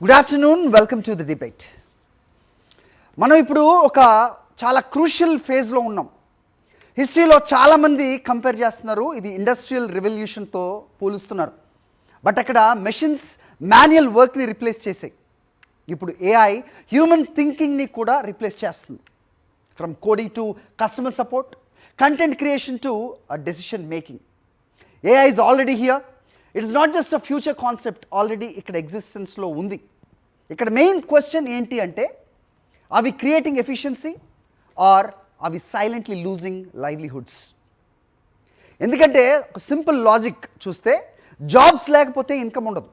Good afternoon, welcome to the debate. మనం ఇప్పుడు ఒక చాలా క్రూషియల్ ఫేజ్లో ఉన్నాం. హిస్టరీలో చాలామంది కంపేర్ చేస్తున్నారు, ఇది ఇండస్ట్రియల్ రెవల్యూషన్తో పోలుస్తున్నారు. బట్ అక్కడ మెషిన్స్ మాన్యువల్ వర్క్ని రిప్లేస్ చేసాయి. ఇప్పుడు ఏఐ హ్యూమన్ థింకింగ్ని కూడా రిప్లేస్ చేస్తుంది. From coding to customer support, content creation to decision making. AI is already here. It is not just a future concept, already ఇక్కడ ఎగ్జిస్టెన్స్లో ఉంది. ఇక్కడ మెయిన్ క్వశ్చన్ ఏంటి అంటే, are we creating efficiency or are we silently losing livelihoods? ఎందుకంటే ఒక simple logic చూస్తే, jobs లేకపోతే ఇన్కమ్ ఉండదు,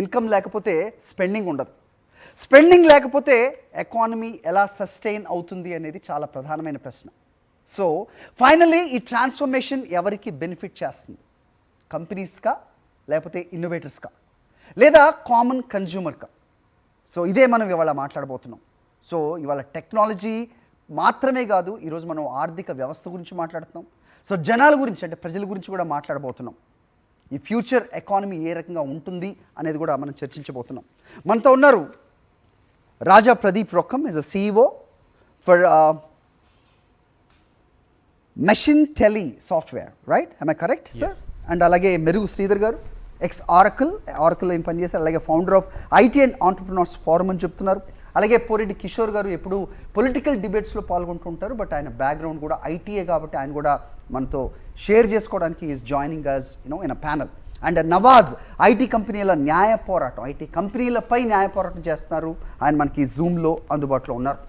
ఇన్కమ్ లేకపోతే స్పెండింగ్ ఉండదు, స్పెండింగ్ లేకపోతే ఎకానమీ ఎలా సస్టైన్ అవుతుంది అనేది చాలా ప్రధానమైన ప్రశ్న. సో ఫైనల్లీ ఈ ట్రాన్స్ఫర్మేషన్ ఎవరికి బెనిఫిట్ చేస్తుంది? కంపెనీస్కా, లేకపోతే ఇన్నోవేటర్స్కా, లేదా కామన్ కన్జ్యూమర్కా? సో ఇదే మనం ఇవాళ మాట్లాడబోతున్నాం. సో ఇవాళ టెక్నాలజీ మాత్రమే కాదు, ఈరోజు మనం ఆర్థిక వ్యవస్థ గురించి మాట్లాడుతున్నాం. సో జనాల గురించి, అంటే ప్రజల గురించి కూడా మాట్లాడబోతున్నాం. ఈ ఫ్యూచర్ ఎకానమీ ఏ రకంగా ఉంటుంది అనేది కూడా మనం చర్చించబోతున్నాం. మనతో ఉన్నారు Raja Pradeep Rokkam, is a CEO for machine tele software, right? I correct sir? And అలాగే మెరుగు శ్రీధర్ గారు, ఎక్స్ ఆరకల్లో ఏం పనిచేస్తారు, అలాగే founder of IT and entrepreneurs forum అని చెప్తున్నారు. అలాగే పోరెడ్డి కిషోర్ గారు ఎప్పుడు పొలిటికల్ డిబేట్స్లో పాల్గొంటూ ఉంటారు, బట్ ఆయన బ్యాక్గ్రౌండ్ కూడా ఐటీఏ కాబట్టి ఆయన కూడా మనతో షేర్ చేసుకోవడానికి is joining us in a panel. And Nawaz, IT కంపెనీల న్యాయ పోరాటం, ఐటీ కంపెనీలపై న్యాయ పోరాటం చేస్తున్నారు. ఆయన మనకి జూమ్లో అందుబాటులో ఉన్నారు,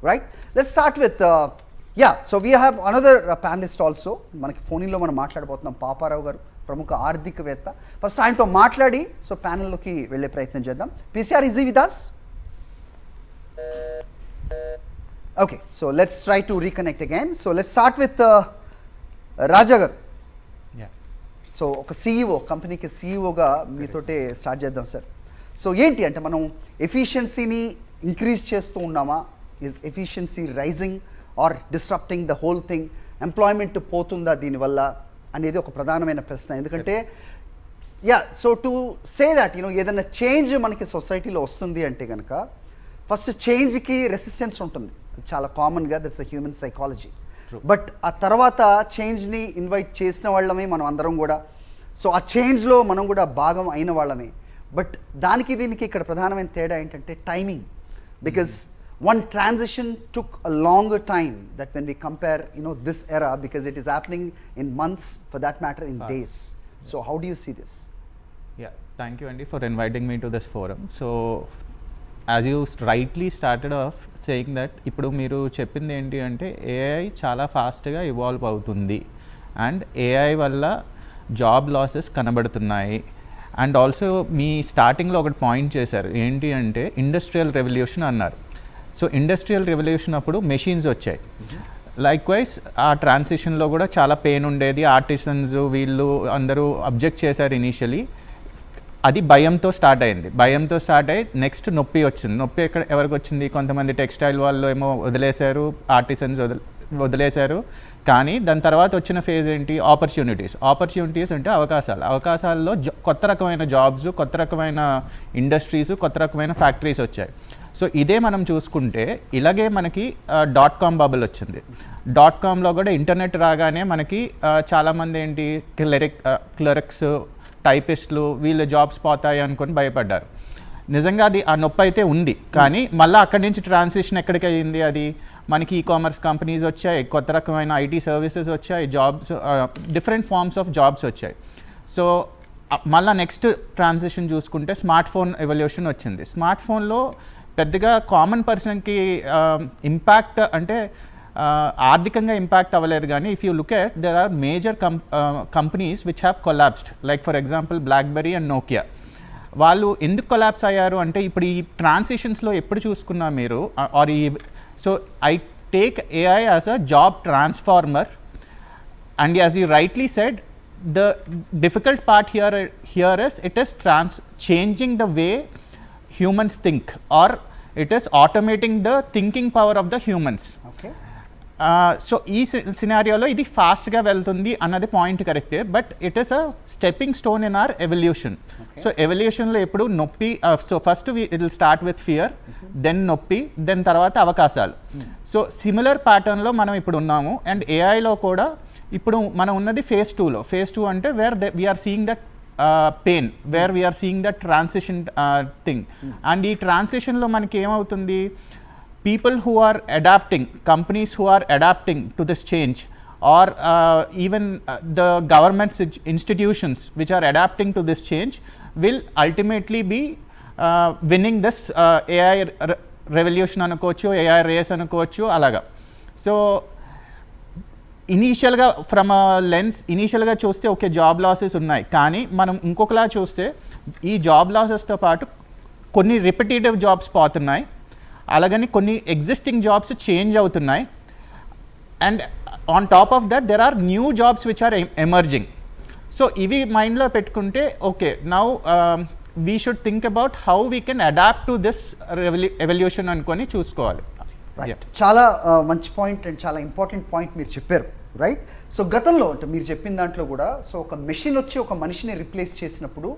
right? Let's start with so we have another panellist also. మనకి ఫోన్లో మనం మాట్లాడబోతున్నాం, పాపారావు గారు, ప్రముఖ ఆర్థికవేత్త. ఫస్ట్ ఆయనతో మాట్లాడి సో ప్యానెల్లోకి వెళ్ళే ప్రయత్నం చేద్దాం. PCR easy with us? Okay, so let's try to reconnect again. So let's start with Raja garu. So ఒక CEO, కంపెనీకి CEOగా మీతోటే స్టార్ట్ చేద్దాం సార్. సో ఏంటి అంటే, మనం ఎఫిషియన్సీని ఇంక్రీజ్ చేస్తూ ఉన్నామా? Is efficiency rising or disrupting the whole thing? Employment పోతుందా దీనివల్ల అనేది ఒక ప్రధానమైన ప్రశ్న. ఎందుకంటే సో టు సే దట్ ఏదైనా చేంజ్ మనకి సొసైటీలో వస్తుంది అంటే కనుక ఫస్ట్ చేంజ్కి రెసిస్టెన్స్ ఉంటుంది, చాలా కామన్గా, that's a human psychology. But ఆ తర్వాత చేంజ్ని ఇన్వైట్ చేసిన వాళ్ళమే మనం అందరం కూడా. సో ఆ చేంజ్లో మనం కూడా భాగం అయిన వాళ్ళమే. బట్ దానికి దీనికి ఇక్కడ ప్రధానమైన తేడా ఏంటంటే timing. Because one transition took a longer time that when we compare this era, because it is happening in months, for that matter in days. So how do you see this? Thank you Andy for inviting me to this forum. So as you rightly started off saying that ఇప్పుడు మీరు చెప్పింది ఏంటి అంటే, AI చాలా ఫాస్ట్గా evolve అవుతుంది and AI వల్ల job losses కనబడుతున్నాయి. అండ్ ఆల్సో మీ స్టార్టింగ్లో ఒకటి పాయింట్ చేశారు, ఏంటి అంటే ఇండస్ట్రియల్ రెవల్యూషన్ అన్నారు. సో ఇండస్ట్రియల్ రెవల్యూషన్ అప్పుడు మెషిన్స్ వచ్చాయి. లైక్ వైజ్ ఆ ట్రాన్సిషన్లో కూడా చాలా పెయిన్ ఉండేది. ఆర్టిసన్స్ వీళ్ళు అందరూ అబ్జెక్ట్ చేశారు ఇనీషియలీ. అది భయంతో స్టార్ట్ అయింది. భయంతో స్టార్ట్ అయ్యి నెక్స్ట్ నొప్పి వచ్చింది. నొప్పి ఎవరికి వచ్చింది? కొంతమంది టెక్స్టైల్ వాళ్ళు ఏమో వదిలేశారు, ఆర్టిసన్స్ వదిలేశారు. కానీ దాని తర్వాత వచ్చిన ఫేజ్ ఏంటి? ఆపర్చునిటీస్ అంటే అవకాశాల్లో కొత్త రకమైన జాబ్స్, కొత్త రకమైన ఇండస్ట్రీస్, కొత్త రకమైన ఫ్యాక్టరీస్ వచ్చాయి. సో ఇదే మనం చూసుకుంటే ఇలాగే మనకి .com బబుల్ వచ్చింది. .comలో కూడా ఇంటర్నెట్ రాగానే మనకి చాలామంది ఏంటి క్లర్క్స్, టైపిస్టులు వీళ్ళ జాబ్స్ పోతాయి అనుకొని భయపడ్డారు. నిజంగా అది ఆ నొప్పి అయితే ఉంది. కానీ మళ్ళీ అక్కడి నుంచి ట్రాన్సిషన్ ఎక్కడికి అయ్యింది? అది మనకి ఈకామర్స్ కంపెనీస్ వచ్చాయి, కొత్త రకమైన ఐటీ సర్వీసెస్ వచ్చాయి, jobs, different forms of jobs వచ్చాయి. సో మళ్ళీ నెక్స్ట్ ట్రాన్సిషన్ చూసుకుంటే స్మార్ట్ ఫోన్ ఎవల్యూషన్ వచ్చింది. స్మార్ట్ ఫోన్లో పెద్దగా కామన్ పర్సన్కి ఇంపాక్ట్ అంటే ఆర్థికంగా ఇంపాక్ట్ అవ్వలేదు. కానీ if you look at, there are major companies which have collapsed, like for example BlackBerry and Nokia. వాళ్ళు ఎందుకు కొలాప్స్ అయ్యారు అంటే, ఇప్పుడు ఈ ట్రాన్సిషన్స్లో ఎప్పుడు చూసుకున్నా మీరు or so I take AI as a job transformer. And as you rightly said, the difficult part here is it is changing the way humans think, or it is automating the thinking power of the humans. Okay. So ఈ సినారియోలో ఇది ఫాస్ట్గా వెళ్తుంది అన్నది point కరెక్టే, but it is a stepping stone in our evolution. So ఎవల్యూషన్లో ఎప్పుడు నొప్పి, so first it will start with fear, then నొప్పి, దెన్ తర్వాత అవకాశాలు. సో సిమిలర్ ప్యాటర్న్లో మనం ఇప్పుడు ఉన్నాము. అండ్ ఏఐలో కూడా ఇప్పుడు మనం ఉన్నది ఫేజ్ 2లో. ఫేజ్ 2 అంటే where we're seeing that pain, where we're seeing that transition thing. And ఈ ట్రాన్సిషన్లో మనకి ఏమవుతుంది, people who are adapting, companies who are adapting to this change, or even the government institutions which are adapting to this change will ultimately be winning this AI revolution అనుకోవచ్చు, AI race అనుకోవచ్చు అలాగా. So ఇనీషియల్గా from lens ఇనీషియల్గా చూస్తే okay job losses ఉన్నాయి, కానీ మనం ఇంకొకలా చూస్తే ఈ జాబ్ లాసెస్తో పాటు కొన్ని రిపిటేటివ్ జాబ్స్ పోతున్నాయి, అలాగని కొన్ని ఎగ్జిస్టింగ్ జాబ్స్ చేంజ్ అవుతున్నాయి. And on top of that there are new jobs which are emerging. So ఇవి మైండ్లో పెట్టుకుంటే okay now we should think about how we can adapt to this evolution అనుకొని చూసుకోవాలి. చాలా మంచి పాయింట్ అండ్ చాలా important point మీరు చెప్పారు, రైట్? సో గతంలో అంటే మీరు చెప్పిన దాంట్లో కూడా, సో ఒక మెషిన్ వచ్చి ఒక మనిషిని రిప్లేస్ చేసినప్పుడు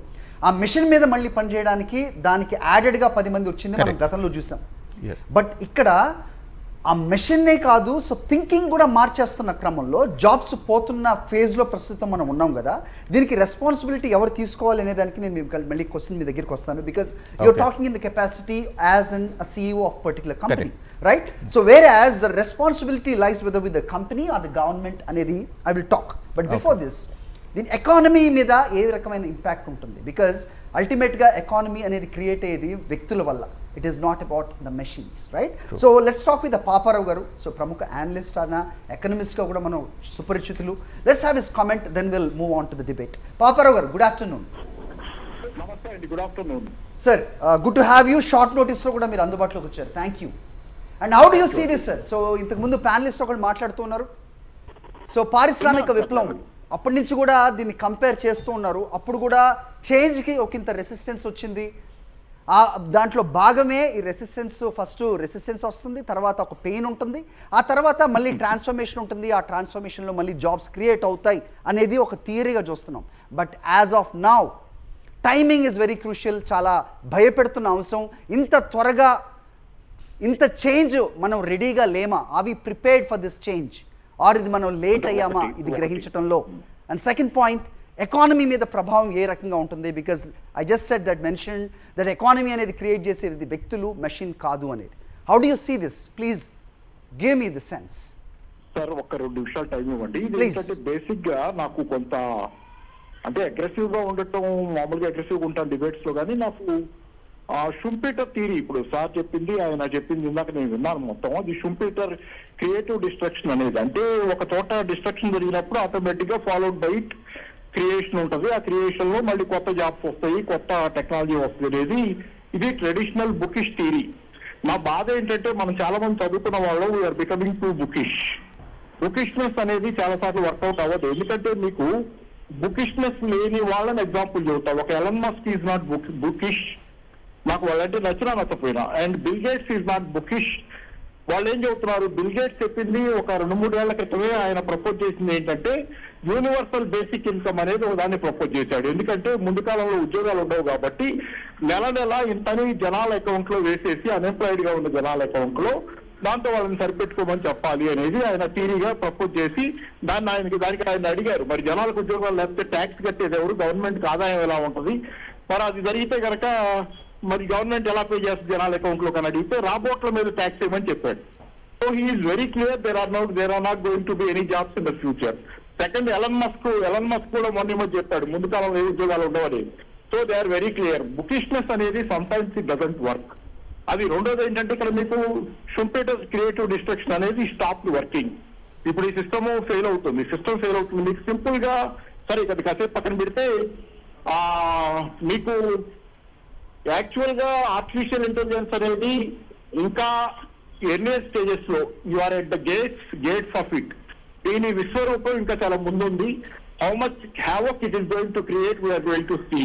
ఆ మెషిన్ మీద మళ్ళీ పనిచేయడానికి దానికి యాడెడ్గా 10 మంది వచ్చింది మనం గతంలో చూసాం. బట్ ఇక్కడ ఆ మెషిన్నే కాదు, సో థింకింగ్ కూడా మార్చేస్తున్న క్రమంలో జాబ్స్ పోతున్న ఫేజ్లో ప్రస్తుతం మనం ఉన్నాం కదా. దీనికి రెస్పాన్సిబిలిటీ ఎవరు తీసుకోవాలి అనే దానికి నేను మళ్ళీ క్వశ్చన్ మీ దగ్గరికి వస్తాను. Because you're talking in the capacity as an CEO of particular company, right? So whereas the responsibility lies with the company or the government అనేది I will talk. But before this, దీని economy మీద ఏ రకమైన impact ఉంటుంది? Because అల్టిమేట్గా economy అనేది create అయ్యేది వ్యక్తుల వల్ల. It is not about the machines, right? True. So let's talk with the Paparao garu. So ప్రముఖ అనలిస్ట్ అన్న ఎకనమిస్ట్గా కూడా మనం సుపరిచితులు. Let's have his comment, then we'll move on to the debate. Paparao garu, good afternoon. నమస్తే అండి, good afternoon. Sir, good to have you. Short నోటీస్లో కూడా మీరు అందుబాటులోకి వచ్చారు. Thank you. And how do you see this sir? So ఇంతకు ముందు panellist ఒకళ్ళు మాట్లాడుతూ ఉన్నారు. సో పారిశ్రామిక విప్లవం అప్పటి నుంచి కూడా దీన్ని కంపేర్ చేస్తూ ఉన్నారు. అప్పుడు కూడా చేంజ్కి ఒక ఇంత రెసిస్టెన్స్ వచ్చింది. దాంట్లో భాగమే ఈ రెసిస్టెన్స్. ఫస్ట్ రెసిస్టెన్స్ వస్తుంది, తర్వాత ఒక పెయిన్ ఉంటుంది, ఆ తర్వాత మళ్ళీ ట్రాన్స్ఫర్మేషన్ ఉంటుంది. ఆ ట్రాన్స్ఫర్మేషన్లో మళ్ళీ జాబ్స్ క్రియేట్ అవుతాయి అనేది ఒక థియరీగా చూస్తున్నాం. But as of now timing is very crucial. చాలా భయపెడుతున్న అంశం. ఇంత త్వరగా ఇంత చేంజ్ మనం రెడీగా లేమా? Are we prepared for this change, or ఇది మనం లేట్ అయ్యామా ఇది గ్రహించడంలో? అండ్ సెకండ్ పాయింట్, ఎకానమీ మీద ప్రభావం ఏ రకంగా ఉంటుంది? Because I just said that mention that economy అనేది క్రియేట్ చేసేది వ్యక్తులు, మెషిన్ కాదు అనేది. How do you see this? Please give me the sense. Sir ఒక్క 2 నిమిషాలు టైం ఇవ్వండి. ఏంటంటే బేసిక్ గా నాకు కొంత అంటే అగ్రెసివ్ గా ఉండటం, మామూలుగా అగ్రెసివ్ గా ఉంటాను డిబేట్స్ లో, కానీ నాకు షుంపీటర్ థియరీ ఇప్పుడు సార్ చెప్పింది, ఆయన చెప్పింది ఇందాక నేను విన్నాను మొత్తం. అది షుంపీటర్ క్రియేటివ్ డిస్ట్రక్షన్ అనేది, అంటే ఒక చోట డిస్ట్రక్షన్ జరిగినప్పుడు ఆటోమేటిక్ గా ఫాలోడ్ బై క్రియేషన్ ఉంటుంది. ఆ క్రియేషన్ లో మళ్ళీ కొత్త జాబ్స్ వస్తాయి, కొత్త టెక్నాలజీ వస్తుంది అనేది ఇది ట్రెడిషనల్ బుకిష్ థియరీ. నా బాధ ఏంటంటే మనం చాలా మంది చదువుకున్న వాళ్ళు వీఆర్ బికమింగ్ టు బుకిష్. బుకిష్నెస్ అనేది చాలా సార్లు వర్కౌట్ అవ్వదు. ఎందుకంటే మీకు బుకిష్నెస్ లేని వాళ్ళని ఎగ్జాంపుల్ చెబుతా. ఒక Elon Musk is not bookish, నాకు వాళ్ళంటే నచ్చినా నచ్చపోయినా. And Bill Gates is not bookish. వాళ్ళు ఏం చెబుతున్నారు? బిల్ గేట్స్ చెప్పింది ఒక 2-3 ఏళ్ల క్రితమే ఆయన ప్రపోజ్ చేసింది ఏంటంటే యూనివర్సల్ బేసిక్ ఇన్కమ్ అనేది ఒక దాన్ని ప్రపోజ్ చేశాడు. ఎందుకంటే ముందు కాలంలో ఉద్యోగాలు ఉండవు కాబట్టి నెల నెల ఇంతని జనాల అకౌంట్ లో వేసేసి అన్ఎంప్లాయిడ్ గా ఉన్న జనాల అకౌంట్ లో దాంతో వాళ్ళని సరిపెట్టుకోమని చెప్పాలి అనేది ఆయన థియరీగా ప్రపోజ్ చేసి దానికి ఆయన అడిగారు, మరి జనాలకు ఉద్యోగాలు లేకపోతే ట్యాక్స్ కట్టేది ఎవరు, గవర్నమెంట్ ఆదాయం ఎలా ఉంటుంది, మరి అది జరిగితే కనుక మరి గవర్నమెంట్ ఎలా పే చేస్తుంది జనాల అకౌంట్ లో కానీ అడిగితే రాబోట్ల మీద ట్యాక్స్ వేయమని చెప్పాడు. So he is very clear there are not going to be any jobs in the future. Second, Elon Musk కూడా మొన్న చెప్పాడు ముందు కాలంలో ఏ ఉద్యోగాలు ఉండవని. So they are very clear. బుకిష్నెస్ అనేది సమ్టైమ్స్ ఇట్ డజంట్ వర్క్. అది రెండోది ఏంటంటే ఇక్కడ మీకు షుంపీటర్స్ క్రియేటివ్ డిస్ట్రక్షన్ అనేది స్టాప్ వర్కింగ్. ఇప్పుడు ఈ సిస్టమ్ ఫెయిల్ అవుతుంది, మీకు సింపుల్ గా సరే ఇక్కడ కాసేపు పక్కన పెడితే మీకు యాక్చువల్ గా ఆర్టిఫిషియల్ ఇంటెలిజెన్స్ అనేది ఇంకా ఎర్లీ స్టేజెస్ లో you are at the gates of it. దీని విశ్వరూపం ఇంకా చాలా ముందుంది. How much havoc it is going to create we're going to see.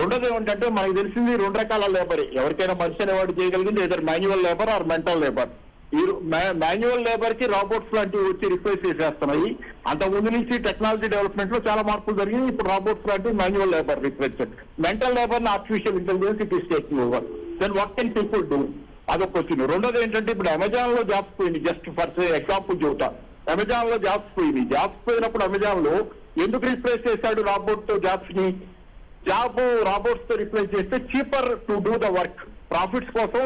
రెండోది ఏమంటే మనకు తెలిసింది 2 రకాల లేబర్. ఎవరికైనా మనిషి అనేవాడు చేయగలిగింది either manual labour or mental labour. ఈ మాన్యువల్ లేబర్ కి రాబోట్స్ లాంటివి వచ్చి రిప్లేస్ చేసేస్తున్నాయి. అంత ముందు నుంచి టెక్నాలజీ డెవలప్మెంట్ లో చాలా మార్పులు జరిగింది. ఇప్పుడు రాబోట్స్ లాంటివి manual labour replacement. Mental labour artificial intelligence it is taking over. Then what can people do? అదొక క్వశ్చన్. రెండోది ఏంటంటే ఇప్పుడు అమెజాన్ లో జాబ్స్ పోయింది. జస్ట్ ఫర్ ఎగ్జాంపుల్ చెబుతా, అమెజాన్ లో జాబ్స్ పోయింది. జాబ్స్ పోయినప్పుడు అమెజాన్ లో ఎందుకు రీప్లేస్ చేశాడు రాబోట్ తో జాబ్స్ ని? జాబ్ రాబోట్స్ తో రీప్లేస్ చేస్తే cheaper to do the work. Profits కోసం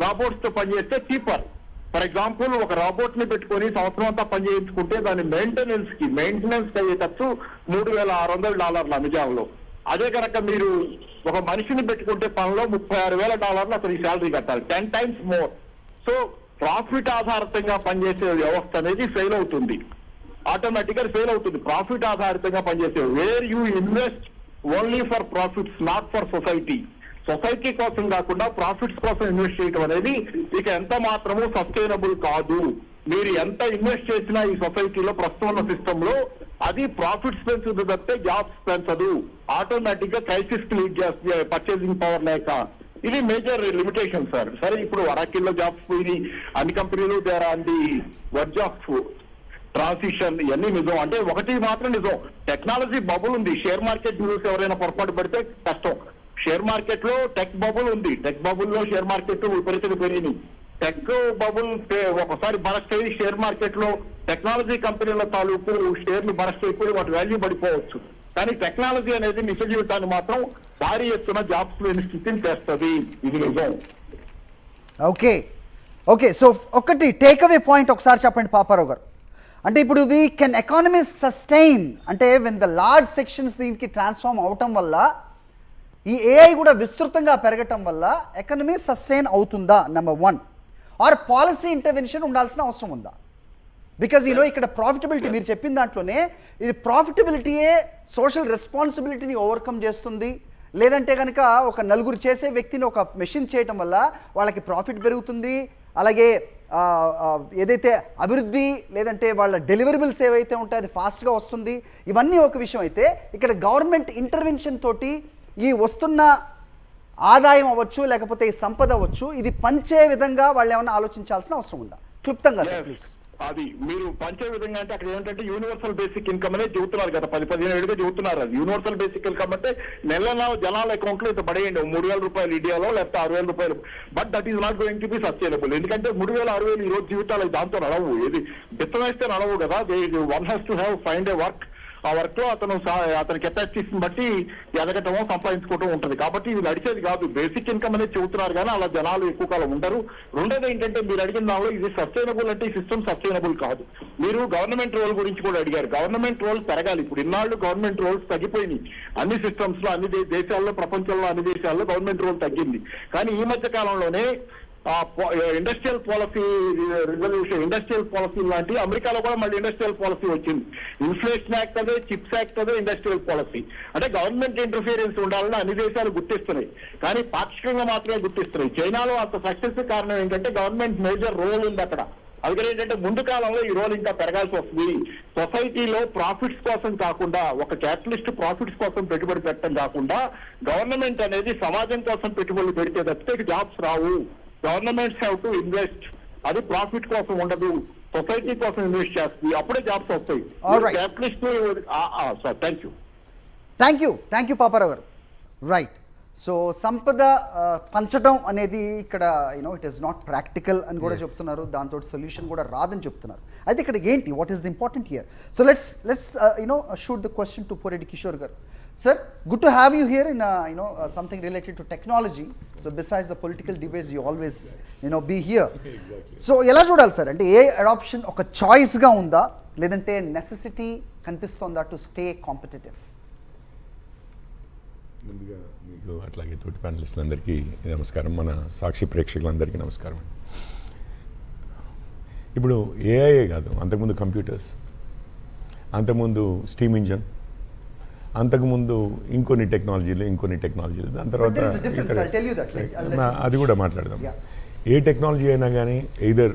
రాబోట్స్ తో పనిచేస్తే చీపర్. ఫర్ ఎగ్జాంపుల్ ఒక రాబోట్ ని పెట్టుకొని సంవత్సరం అంతా పని చేయించుకుంటే దాని మెయింటెనెన్స్ అయ్యే ఖర్చు $3,600 అమెజాన్ లో. అదే కనుక మీరు ఒక మనిషిని పెట్టుకుంటే పనిలో $36,000 అతనికి శాలరీ కట్టాలి, 10 times మోర్. సో ప్రాఫిట్ ఆధారితంగా పనిచేసే వ్యవస్థ అనేది ఫెయిల్ అవుతుంది, ఆటోమేటిక్ గా ఫెయిల్ అవుతుంది. ప్రాఫిట్ ఆధారితంగా పనిచేసే where you invest only for profits, not for society. Society కోసం కాకుండా ప్రాఫిట్స్ కోసం ఇన్వెస్ట్ చేయడం అనేది ఇక ఎంత మాత్రము సస్టైనబుల్ కాదు. మీరు ఎంత ఇన్వెస్ట్ చేసినా ఈ సొసైటీలో ప్రస్తుతం ఉన్న సిస్టమ్ లో అది ప్రాఫిట్స్ పెంచుతుంది తప్పితే జాబ్స్ పెంచదు. ఆటోమేటిక్ గా క్రైసిస్ కి లీడ్ చేస్తుంది, పర్చేసింగ్ పవర్ లేక. ఇది మేజర్ లిమిటేషన్ సార్. సరే ఇప్పుడు వరాకిల్లో జాబ్స్ పోయి అన్ని కంపెనీలు there on the verge of transition, ఇవన్నీ నిజం. అంటే ఒకటి మాత్రం నిజం, టెక్నాలజీ బబుల్ ఉంది. షేర్ మార్కెట్ న్యూస్ ఎవరైనా పొరపాటు పడితే కష్టం. షేర్ మార్కెట్ లో టెక్ బబుల్ ఉంది. టెక్ బబుల్ లో షేర్ మార్కెట్ విపరీతంగా పెరిగింది. టెక్ బబుల్ ఒకసారి బరస్ట్ అయ్యి షేర్ మార్కెట్ లో టెక్నాలజీ కంపెనీల తాలూకు షేర్లు బరస్ట్ అయిపోయి వాటి వాల్యూ పడిపోవచ్చు. కానీ టెక్నాలజీ అనేది నిజ జీవితాన్ని మాత్రం భారీ ఎత్తున జాబ్స్ లేని స్థితిని చేస్తుంది. ఇది నిజం. ఓకే సో ఒకటి టేక్ అవే పాయింట్ ఒకసారి చెప్పండి పాపారావు గారు. అంటే ఇప్పుడు ఇది కెన్ ఎకానమీ సస్టైన్ అంటే వెన్ ద లార్జ్ సెక్షన్స్ దీనికి ట్రాన్స్ఫార్మ్ అవటం వల్ల ఈ ఏఐ కూడా విస్తృతంగా పెరగటం వల్ల ఎకానమీ సస్టైన్ అవుతుందా? నెంబర్ 1. ఆర్ పాలసీ ఇంటర్వెన్షన్ ఉండాల్సిన అవసరం ఉందా? బికాజ్ ఇక్కడ ప్రాఫిటబిలిటీ మీరు చెప్పిన దాంట్లోనే ఇది ప్రాఫిటబిలిటీయే సోషల్ రెస్పాన్సిబిలిటీని ఓవర్కమ్ చేస్తుంది. లేదంటే కనుక ఒక నలుగురు చేసే వ్యక్తిని ఒక మెషిన్ చేయటం వల్ల వాళ్ళకి ప్రాఫిట్ పెరుగుతుంది. అలాగే ఏదైతే అభివృద్ధి లేదంటే వాళ్ళ డెలివరబుల్స్ ఏవైతే ఉంటాయో అది ఫాస్ట్గా వస్తుంది. ఇవన్నీ ఒక విషయం అయితే ఇక్కడ గవర్నమెంట్ ఇంటర్వెన్షన్ తోటి ఈ వస్తున్న ఆదాయం అవ్వచ్చు లేకపోతే ఈ సంపద అవ్వచ్చు ఇది పంచే విధంగా వాళ్ళు ఏమైనా ఆలోచించాల్సిన అవసరం ఉందా? క్లుప్తంగా సార్ ప్లీజ్. అది మీరు పంచే విధంగా అంటే అక్కడ ఏంటంటే యూనివర్సల్ బేసిక్ ఇన్కమ్ అనేది చెబుతున్నారు కదా, 10-15 ఏళ్ళుగా చెబుతున్నారు. అది యూనివర్సల్ బేసిక్ ఇన్కమ్ అంటే నెల జనాల అకౌంట్ లో ఇంత పడేయండి, $3,000 ఇండియాలో లేకపోతే $6,000. But that is not going to B sustainable. ఎందుకంటే 3,000-6,000 ఈ రోజు జీవితాలు దాంతో నడవు. ఏది బిత్తం వేస్తే నడవు కదా. One has to have find a work. ఆ వర్క్ లో అతని కెపాసిటీస్ బట్టి ఎదగటమో సంపాదించుకోవటం ఉంటుంది. కాబట్టి ఇది నడిచేది కాదు. బేసిక్ ఇన్కమ్ అనేది చెబుతున్నారు కానీ అలా జనాలు ఎక్కువ కాలం ఉండరు. రెండోది ఏంటంటే మీరు అడిగిన దానిలో ఇది సస్టైనబుల్ అంటే ఈ సిస్టమ్ సస్టైనబుల్ కాదు. మీరు గవర్నమెంట్ రోల్ గురించి కూడా అడిగారు. గవర్నమెంట్ రోల్ పెరగాలి. ఇప్పుడు ఇన్నాళ్ళు గవర్నమెంట్ రోల్స్ తగ్గిపోయినాయి అన్ని సిస్టమ్స్ లో, అన్ని దేశాల్లో, ప్రపంచంలో అన్ని దేశాల్లో గవర్నమెంట్ రోల్ తగ్గింది. కానీ ఈ మధ్య కాలంలోనే industrial policy resolution, industrial policy లాంటి అమెరికాలో కూడా మళ్ళీ ఇండస్ట్రియల్ పాలసీ వచ్చింది. ఇన్ఫ్లేషన్ యాక్ట్ అదే, చిప్స్ యాక్ట్ అదే ఇండస్ట్రియల్ పాలసీ. అంటే గవర్నమెంట్ ఇంటర్ఫీరెన్స్ ఉండాలని అన్ని దేశాలు గుర్తిస్తున్నాయి కానీ పాక్షికంగా మాత్రమే గుర్తిస్తున్నాయి. చైనాలో అంత సక్సెస్ కారణం ఏంటంటే గవర్నమెంట్ మేజర్ రోల్ ఉంది అక్కడ. అందుకని ఏంటంటే ముందు కాలంలో ఈ రోల్ ఇంకా పెరగాల్సి వస్తుంది. సొసైటీలో ప్రాఫిట్స్ కోసం కాకుండా, ఒక క్యాపిటలిస్ట్ ప్రాఫిట్స్ కోసం పెట్టుబడి పెట్టడం కాకుండా గవర్నమెంట్ అనేది సమాజం కోసం పెట్టుబడులు పెడితే తప్పితే jobs Rao. Governments have to invest. అది ప్రాఫిట్ కోసం ఉండదు, సొసైటీ కోసం ఇన్వెస్ట్ చేస్తుంది, అప్పుడే జాబ్స్ వస్తాయి. Capitalist sir. Thank you Paparao గారు. రైట్. సో సంపద పంచడం అనేది ఇక్కడ ఇట్ ఈస్ నాట్ ప్రాక్టికల్ అని కూడా చెప్తున్నారు. దాంతో సొల్యూషన్ కూడా రాదని చెప్తున్నారు. అయితే ఇక్కడ ఏంటి, what is the important here? So let's shoot the question to Poreddy Kishore గారు. Sir, good to have you here in something related to technology. So besides the political debates, you always be here. Exactly. So ఎలా చూడాలి sir? అంటే ఏ adoption ఒక choice గా ఉందా లేదంటే necessity కనిపిస్తుందా to stay competitive? ముందుగా మీకు అట్లాగే తోటి ప్యానలిస్టులందరికీ నమస్కారం, మన సాక్షి ప్రేక్షకులందరికీ నమస్కారం. ఇప్పుడు ఏఐఏ కాదు, అంతకుముందు కంప్యూటర్స్, అంతకుముందు స్టీమ్ ఇంజన్, అంతకుముందు ఇంకొన్ని టెక్నాలజీలు, దాని తర్వాత అది కూడా మాట్లాడదాం. ఏ టెక్నాలజీ అయినా కానీ either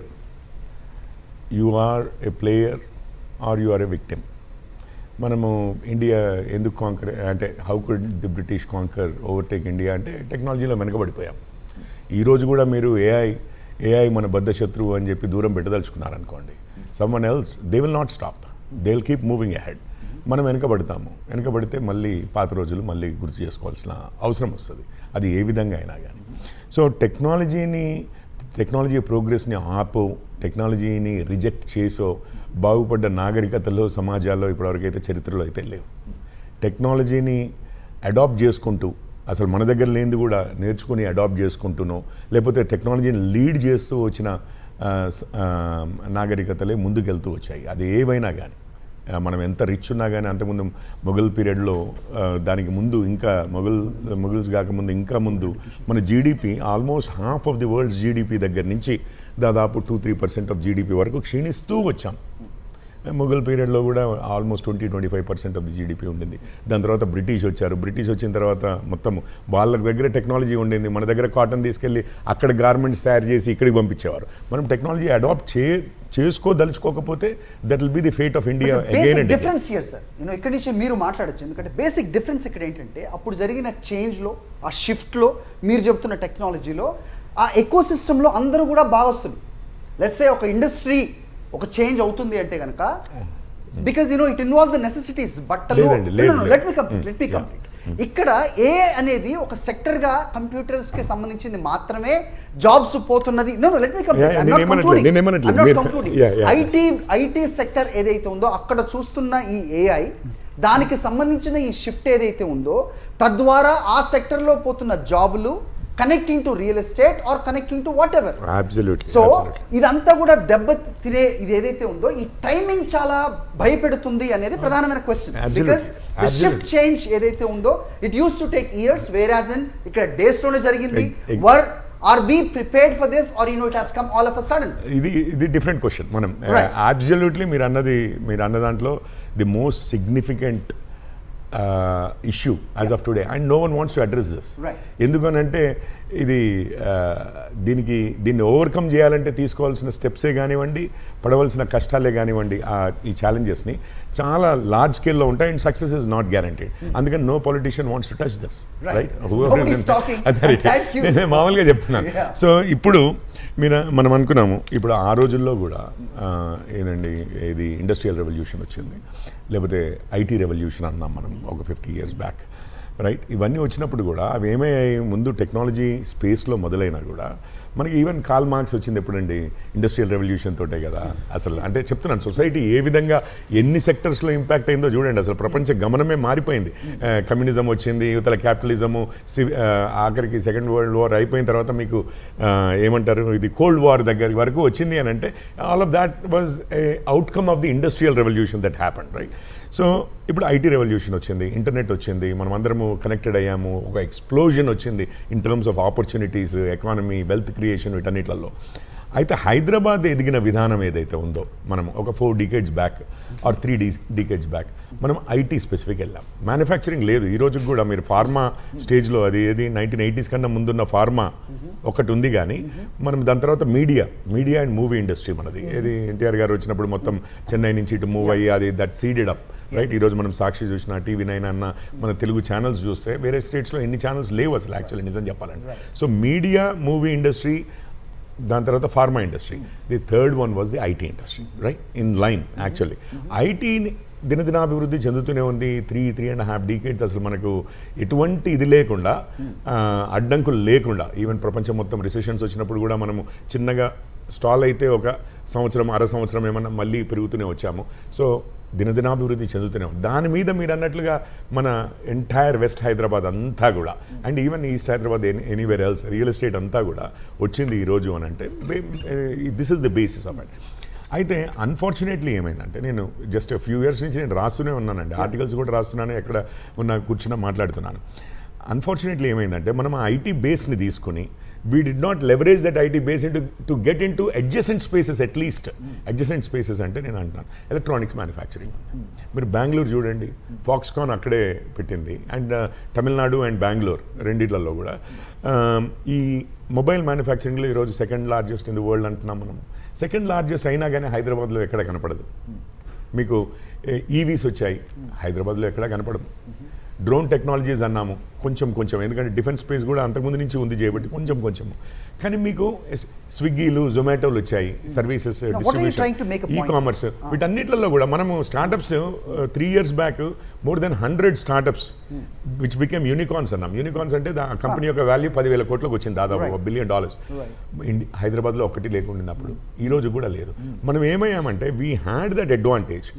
you are a player or you are a victim. మనము ఇండియా ఎందుకు కాంకర్ అంటే how could the British conquer overtake India అంటే టెక్నాలజీలో వెనకబడిపోయాం. ఈరోజు కూడా మీరు ఏఐ ఏఐ మన బద్ధ శత్రువు అని చెప్పి దూరం పెట్టదలుచుకున్నారనుకోండి, someone else they will not stop, they will keep moving ahead. మనం వెనకబడితే మళ్ళీ పాత రోజులు మళ్ళీ గుర్తు చేసుకోవాల్సిన అవసరం వస్తుంది, అది ఏ విధంగా అయినా కానీ. సో టెక్నాలజీ ప్రోగ్రెస్ని ఆపో, టెక్నాలజీని రిజెక్ట్ చేసో బాగుపడ్డ నాగరికతలో, సమాజాల్లో ఇప్పటివరకైతే చరిత్రలో అయితే లేవు. టెక్నాలజీని అడాప్ట్ చేసుకుంటూ, అసలు మన దగ్గర లేనిది కూడా నేర్చుకుని అడాప్ట్ చేసుకుంటూనో, లేకపోతే టెక్నాలజీని లీడ్ చేస్తూ వచ్చిన నాగరికతలే ముందుకెళ్తూ వచ్చాయి. అది ఏవైనా కానీ, మనం ఎంత రిచ్ ఉన్నా కానీ, అంతకుముందు మొఘల్ పీరియడ్లో, దానికి ముందు ఇంకా మొఘల్స్ కాకముందు ఇంకా ముందు మన GDP almost half of the world's GDP దగ్గర నుంచి దాదాపు 2-3% ఆఫ్ జీడిపి వరకు క్షీణిస్తూ వచ్చాం. మొఘల్ పీరియడ్లో కూడా ఆల్మోస్ట్ 20-25% ఆఫ్ ది జీడిపి ఉండింది. దాని తర్వాత బ్రిటిష్ వచ్చారు. బ్రిటిష్ వచ్చిన తర్వాత మొత్తం వాళ్ళ దగ్గర టెక్నాలజీ ఉండింది, మన దగ్గర కాటన్ తీసుకెళ్ళి అక్కడ గార్మెంట్స్ తయారు చేసి ఇక్కడికి పంపించేవారు. మనం టెక్నాలజీ అడాప్ట్ చేసుకోదలుచుకోకపోతే that will be the fate of India again and difference here sir. ఇక్కడి నుంచి మీరు మాట్లాడచ్చు, ఎందుకంటే బేసిక్ డిఫరెన్స్ ఇక్కడ ఏంటంటే, అప్పుడు జరిగిన చేంజ్లో, ఆ షిఫ్ట్లో, మీరు చెప్తున్న టెక్నాలజీలో, ఆ ఎకో సిస్టంలో అందరూ కూడా బాగా వస్తుంది. లెట్స్ సే ఒక ఇండస్ట్రీ ఒక చేంజ్ అవుతుంది అంటే కనుక, because it involves the necessities. బట్టలు, లెట్ మీ కంప్లీట్. ఇక్కడ ఏ అనేది ఒక సెక్టర్ గా కంప్యూటర్స్ కి సంబంధించింది మాత్రమే జాబ్స్ పోతున్నది. Let me complete. IT sector ఏదైతే ఉందో అక్కడ చూస్తున్న ఈ ఏఐ, దానికి సంబంధించిన ఈ షిఫ్ట్ ఏదైతే ఉందో, తద్వారా ఆ సెక్టర్ లో పోతున్న జాబులు connecting to real estate or connecting to what ever. So ఇదంతా కూడా దెబ్బ తినే ఇది ఏదైతే ఉందో, ఈ టైమింగ్ చాలా భయపెడుతుంది అనేది ప్రధానమైన question. Because the shift change ఏదైతే ఉందో, it use to take years, వేరాజ్ in ఇక్కడ డేస్ లోనే జరిగింది. Are we prepared for this, or it has come all of a sudden? ఇది డిఫరెంట్ క్వశ్చన్. మనం అబ్సల్యూట్లీ మీరు అన్న దాంట్లో the most significant issue as of today, and no one wants to address this. ఎందుకనంటే ఇది దీన్ని ఓవర్కమ్ చేయాలంటే తీసుకోవాల్సిన స్టెప్సే కానివ్వండి, పడవలసిన కష్టాలే కానివ్వండి, ఈ ఛాలెంజెస్ని చాలా లార్జ్ స్కేల్లో ఉంటాయి, and success is not guaranteed. అందుకని no politician wants to touch this, right? మామూలుగా చెప్తున్నాను. సో ఇప్పుడు మనం అనుకున్నాము, ఇప్పుడు ఆ రోజుల్లో కూడా ఏదండి, ఇది ఇండస్ట్రియల్ రెవల్యూషన్ వచ్చింది, లేకపోతే ఐటీ రెవల్యూషన్ అన్నాం మనం ఒక 50 years బ్యాక్, రైట్? ఇవన్నీ వచ్చినప్పుడు కూడా అవి ఏమయ్యాయి, ముందు టెక్నాలజీ స్పేస్లో మొదలైనా కూడా మనకి ఈవెన్ కార్ల్ మార్క్స్ వచ్చింది ఎప్పుడండి, ఇండస్ట్రియల్ రెవల్యూషన్ తోటే కదా. అసలు అంటే చెప్తున్నాను, సొసైటీ ఏ విధంగా ఎన్ని సెక్టర్స్లో ఇంపాక్ట్ అయిందో చూడండి. అసలు ప్రపంచ గమనమే మారిపోయింది. కమ్యూనిజం వచ్చింది, యువతల క్యాపిటలిజము, ఆఖరికి సెకండ్ వరల్డ్ వార్ అయిపోయిన తర్వాత మీకు ఏమంటారు, ఇది కోల్డ్ వార్ దగ్గర వరకు వచ్చింది అని అంటే, all of that was a outcome of the industrial revolution that happened, right? So ఇప్పుడు ఐటీ రెవల్యూషన్ వచ్చింది, ఇంటర్నెట్ వచ్చింది, మనం అందరము కనెక్టెడ్ అయ్యాము, ఒక ఎక్స్ప్లోజన్ వచ్చింది in terms of opportunities, economy, wealth creation, వీటన్నిటిలో. అయితే హైదరాబాద్ ఎదిగిన విధానం ఏదైతే ఉందో, మనం ఒక 4 decades back or 3 decades back మనం ఐటీ స్పెసిఫిక్ వెళ్ళాం. మ్యానుఫ్యాక్చరింగ్ లేదు. ఈ రోజుకి కూడా మీరు ఫార్మా స్టేజ్లో, అది ఏది 1980s కన్నా ముందున్న ఫార్మా ఒకటి ఉంది, కానీ మనం దాని తర్వాత మీడియా అండ్ మూవీ ఇండస్ట్రీ మనది. ఏది ఎన్టీఆర్ గారు వచ్చినప్పుడు మొత్తం చెన్నై నుంచి ఇటు మూవ్ అయ్యి అది దట్ సీడెడ్ అప్, రైట్? ఈరోజు మనం సాక్షి చూసిన, TV9 అన్న, మన తెలుగు ఛానల్స్ చూస్తే వేరే స్టేట్స్లో ఎన్ని ఛానల్స్ లేవు అసలు, యాక్చువల్లీ నిజం చెప్పాలంటే. సో మీడియా, మూవీ ఇండస్ట్రీ, దాని తర్వాత pharma industry. The third one was the IT industry, right? In line actually. ఐటీని దినదినాభివృద్ధి చెందుతూనే ఉంది. 3.5 decades అసలు మనకు ఎటువంటి ఇది లేకుండా, అడ్డంకులు లేకుండా, ఈవెన్ ప్రపంచం మొత్తం రిసెషన్స్ వచ్చినప్పుడు కూడా మనము చిన్నగా స్టాల్ అయితే ఒక సంవత్సరం, అర సంవత్సరం ఏమన్నా మళ్ళీ పెరుగుతూనే వచ్చాము. సో దినదినాభివృద్ధి చెందుతూనే ఉంది. దాని మీద మీరు అన్నట్లుగా మన ఎంటైర్ వెస్ట్ హైదరాబాద్ అంతా కూడా, and even east Hyderabad, anywhere else, real estate అంతా కూడా వచ్చింది ఈరోజు అని అంటే, this is the basis of it. అయితే అన్ఫార్చునేట్లీ ఏమైందంటే, నేను జస్ట్ ఫ్యూ ఇయర్స్ నుంచి నేను రాస్తూనే ఉన్నానండి, ఆర్టికల్స్ కూడా రాస్తున్నాను, ఎక్కడ ఉన్న కూర్చున్నా మాట్లాడుతున్నాను. అన్ఫార్చునేట్లీ ఏమైందంటే, మనం ఆ ఐటీ బేస్ని తీసుకుని we did not leverage that IT base to get into adjacent spaces, at least. Adjacent spaces అంటే నేను అంటున్నాను ఎలక్ట్రానిక్స్ మ్యానుఫ్యాక్చరింగ్. మీరు బెంగళూరు చూడండి, ఫాక్స్కాన్ అక్కడే పెట్టింది, అండ్ తమిళనాడు అండ్ బెంగళూరు రెండిట్లలో కూడా ఈ మొబైల్ మ్యానుఫ్యాక్చరింగ్లో ఈరోజు second largest in the world అంటున్నాం మనం. సెకండ్ లార్జెస్ట్ అయినా కానీ హైదరాబాద్లో ఎక్కడ కనపడదు. మీకు ఈవీస్ వచ్చాయి, హైదరాబాద్లో ఎక్కడ కనపడదు. డ్రోన్ టెక్నాలజీస్ అన్నాము, కొంచెం ఎందుకంటే డిఫెన్స్ స్పేస్ కూడా అంతకుముందు నుంచి ఉంది చేయబట్టి కొంచెం కానీ మీకు స్విగ్గీలు జొమాటోలు వచ్చాయి services trying to make a point? E-commerce వీటన్నిటిలో కూడా మనము startups 3 years back more than 100 startups which became unicorns అన్నాం. యూనికార్న్స్ అంటే కంపెనీ యొక్క వాల్యూ 10,000 కోట్లకు వచ్చింది, దాదాపు $1 billion. హైదరాబాద్లో ఒకటి లేకుండా అప్పుడు, ఈ రోజు కూడా లేదు. మనం ఏమయ్యామంటే we had that advantage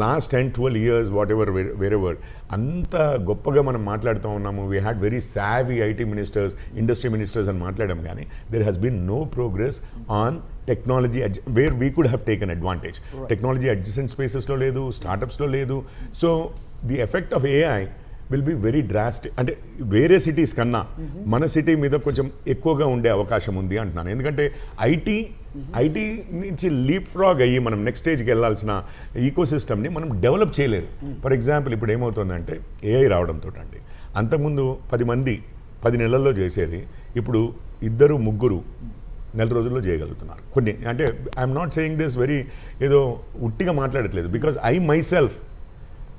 last 10-12 years whatever wherever అంత గొప్పగా మనం మాట్లాడుతూ ఉన్నాము. We had very savvy IT ministers, industry ministers అని మాట్లాడాం, కానీ there has been no progress on technology where we could have taken advantage. Technology adjacent spaces lo ledu, startups lo ledu. So the effect of AI will be very drastic. అంటే వేరే cities కన్నా మన city మీద కొంచెం ఎక్కువగా ఉండే అవకాశం ఉంది అంటున్నాను. ఎందుకంటే ఐటీ నుంచి లీప్ ఫ్రాగ్ అయ్యి మనం నెక్స్ట్ స్టేజ్కి వెళ్ళాల్సిన ఈకో సిస్టమ్ని మనం డెవలప్ చేయలేదు. ఫర్ ఎగ్జాంపుల్ ఇప్పుడు ఏమవుతుందంటే ఏఐ రావడంతో అండి, అంతకుముందు 10 మంది 10 నెలల్లో చేసేది ఇప్పుడు 2-3 నెల రోజుల్లో చేయగలుగుతున్నారు. కొన్ని అంటే I'm not saying this very ఏదో ఉట్టిగా మాట్లాడట్లేదు, because I myself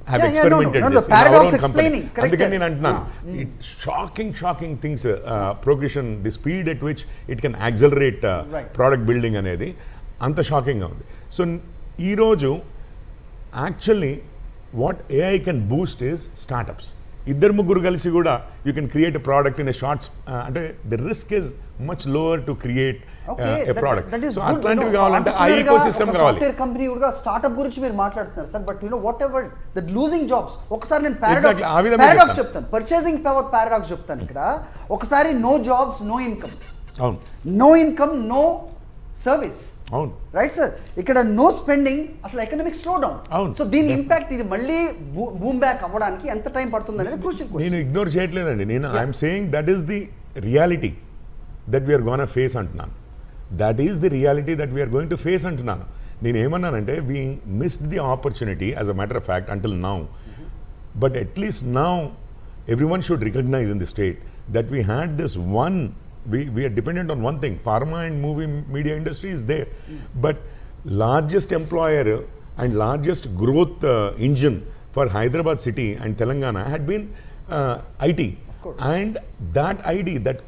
have experimented this in our own company. అందుకని నేను అంటున్నాను, it shocking things progression, the speed at which it can accelerate product building అనేది అంత షాకింగ్గా ఉంది. సో ఈరోజు actually what AI can boost is startups. 2-3 కలిసి కూడా you can create a product in a shorts, అంటే the risk is much lower to create a product. So అట్లాంటివి కావాలంటే ఆ ఈకో సిస్టమ్ కావాలి. సాఫ్ట్వేర్ కంపెనీ కూడా స్టార్ట్అప్ గురించి మీరు మాట్లాడుతున్నారు sir, but what ever the losing jobs. ఒకసారి నేను పారాడాక్స్ చెప్తాను, పర్చేసింగ్ పవర్ పారాడాక్స్ చెప్తాను ఇక్కడ. ఒకసారి నో జాబ్స్ నో ఇన్కమ్, అవును, నో ఇన్కమ్ నో సర్వీస్, అవును, రైట్ సార్. ఇక్కడ నో స్పెండింగ్, అసలు ఎకనామిక్ స్లో డౌన్. అవును. సో దీని ఇంపాక్ట్ ఇది మళ్ళీ బూమ్ బ్యాక్ అవ్వడానికి ఎంత టైం పడుతుంది అనేది క్రూషియల్ క్వశ్చన్. నేను ఇగ్నోర్ చేయట్లేదండి, నేను I'm saying that is the reality that we're gonna face అంటున్నాను. That is the reality that we're going to face అంటున్నాను. నేను ఏమన్నానంటే we missed the opportunity as a matter of fact until now, but at least now everyone should recognize in the state that we had this one, we are dependent on one thing. Pharma and movie media industry is there, but largest employer and largest growth engine for Hyderabad city and Telangana had been IT. And that ID, that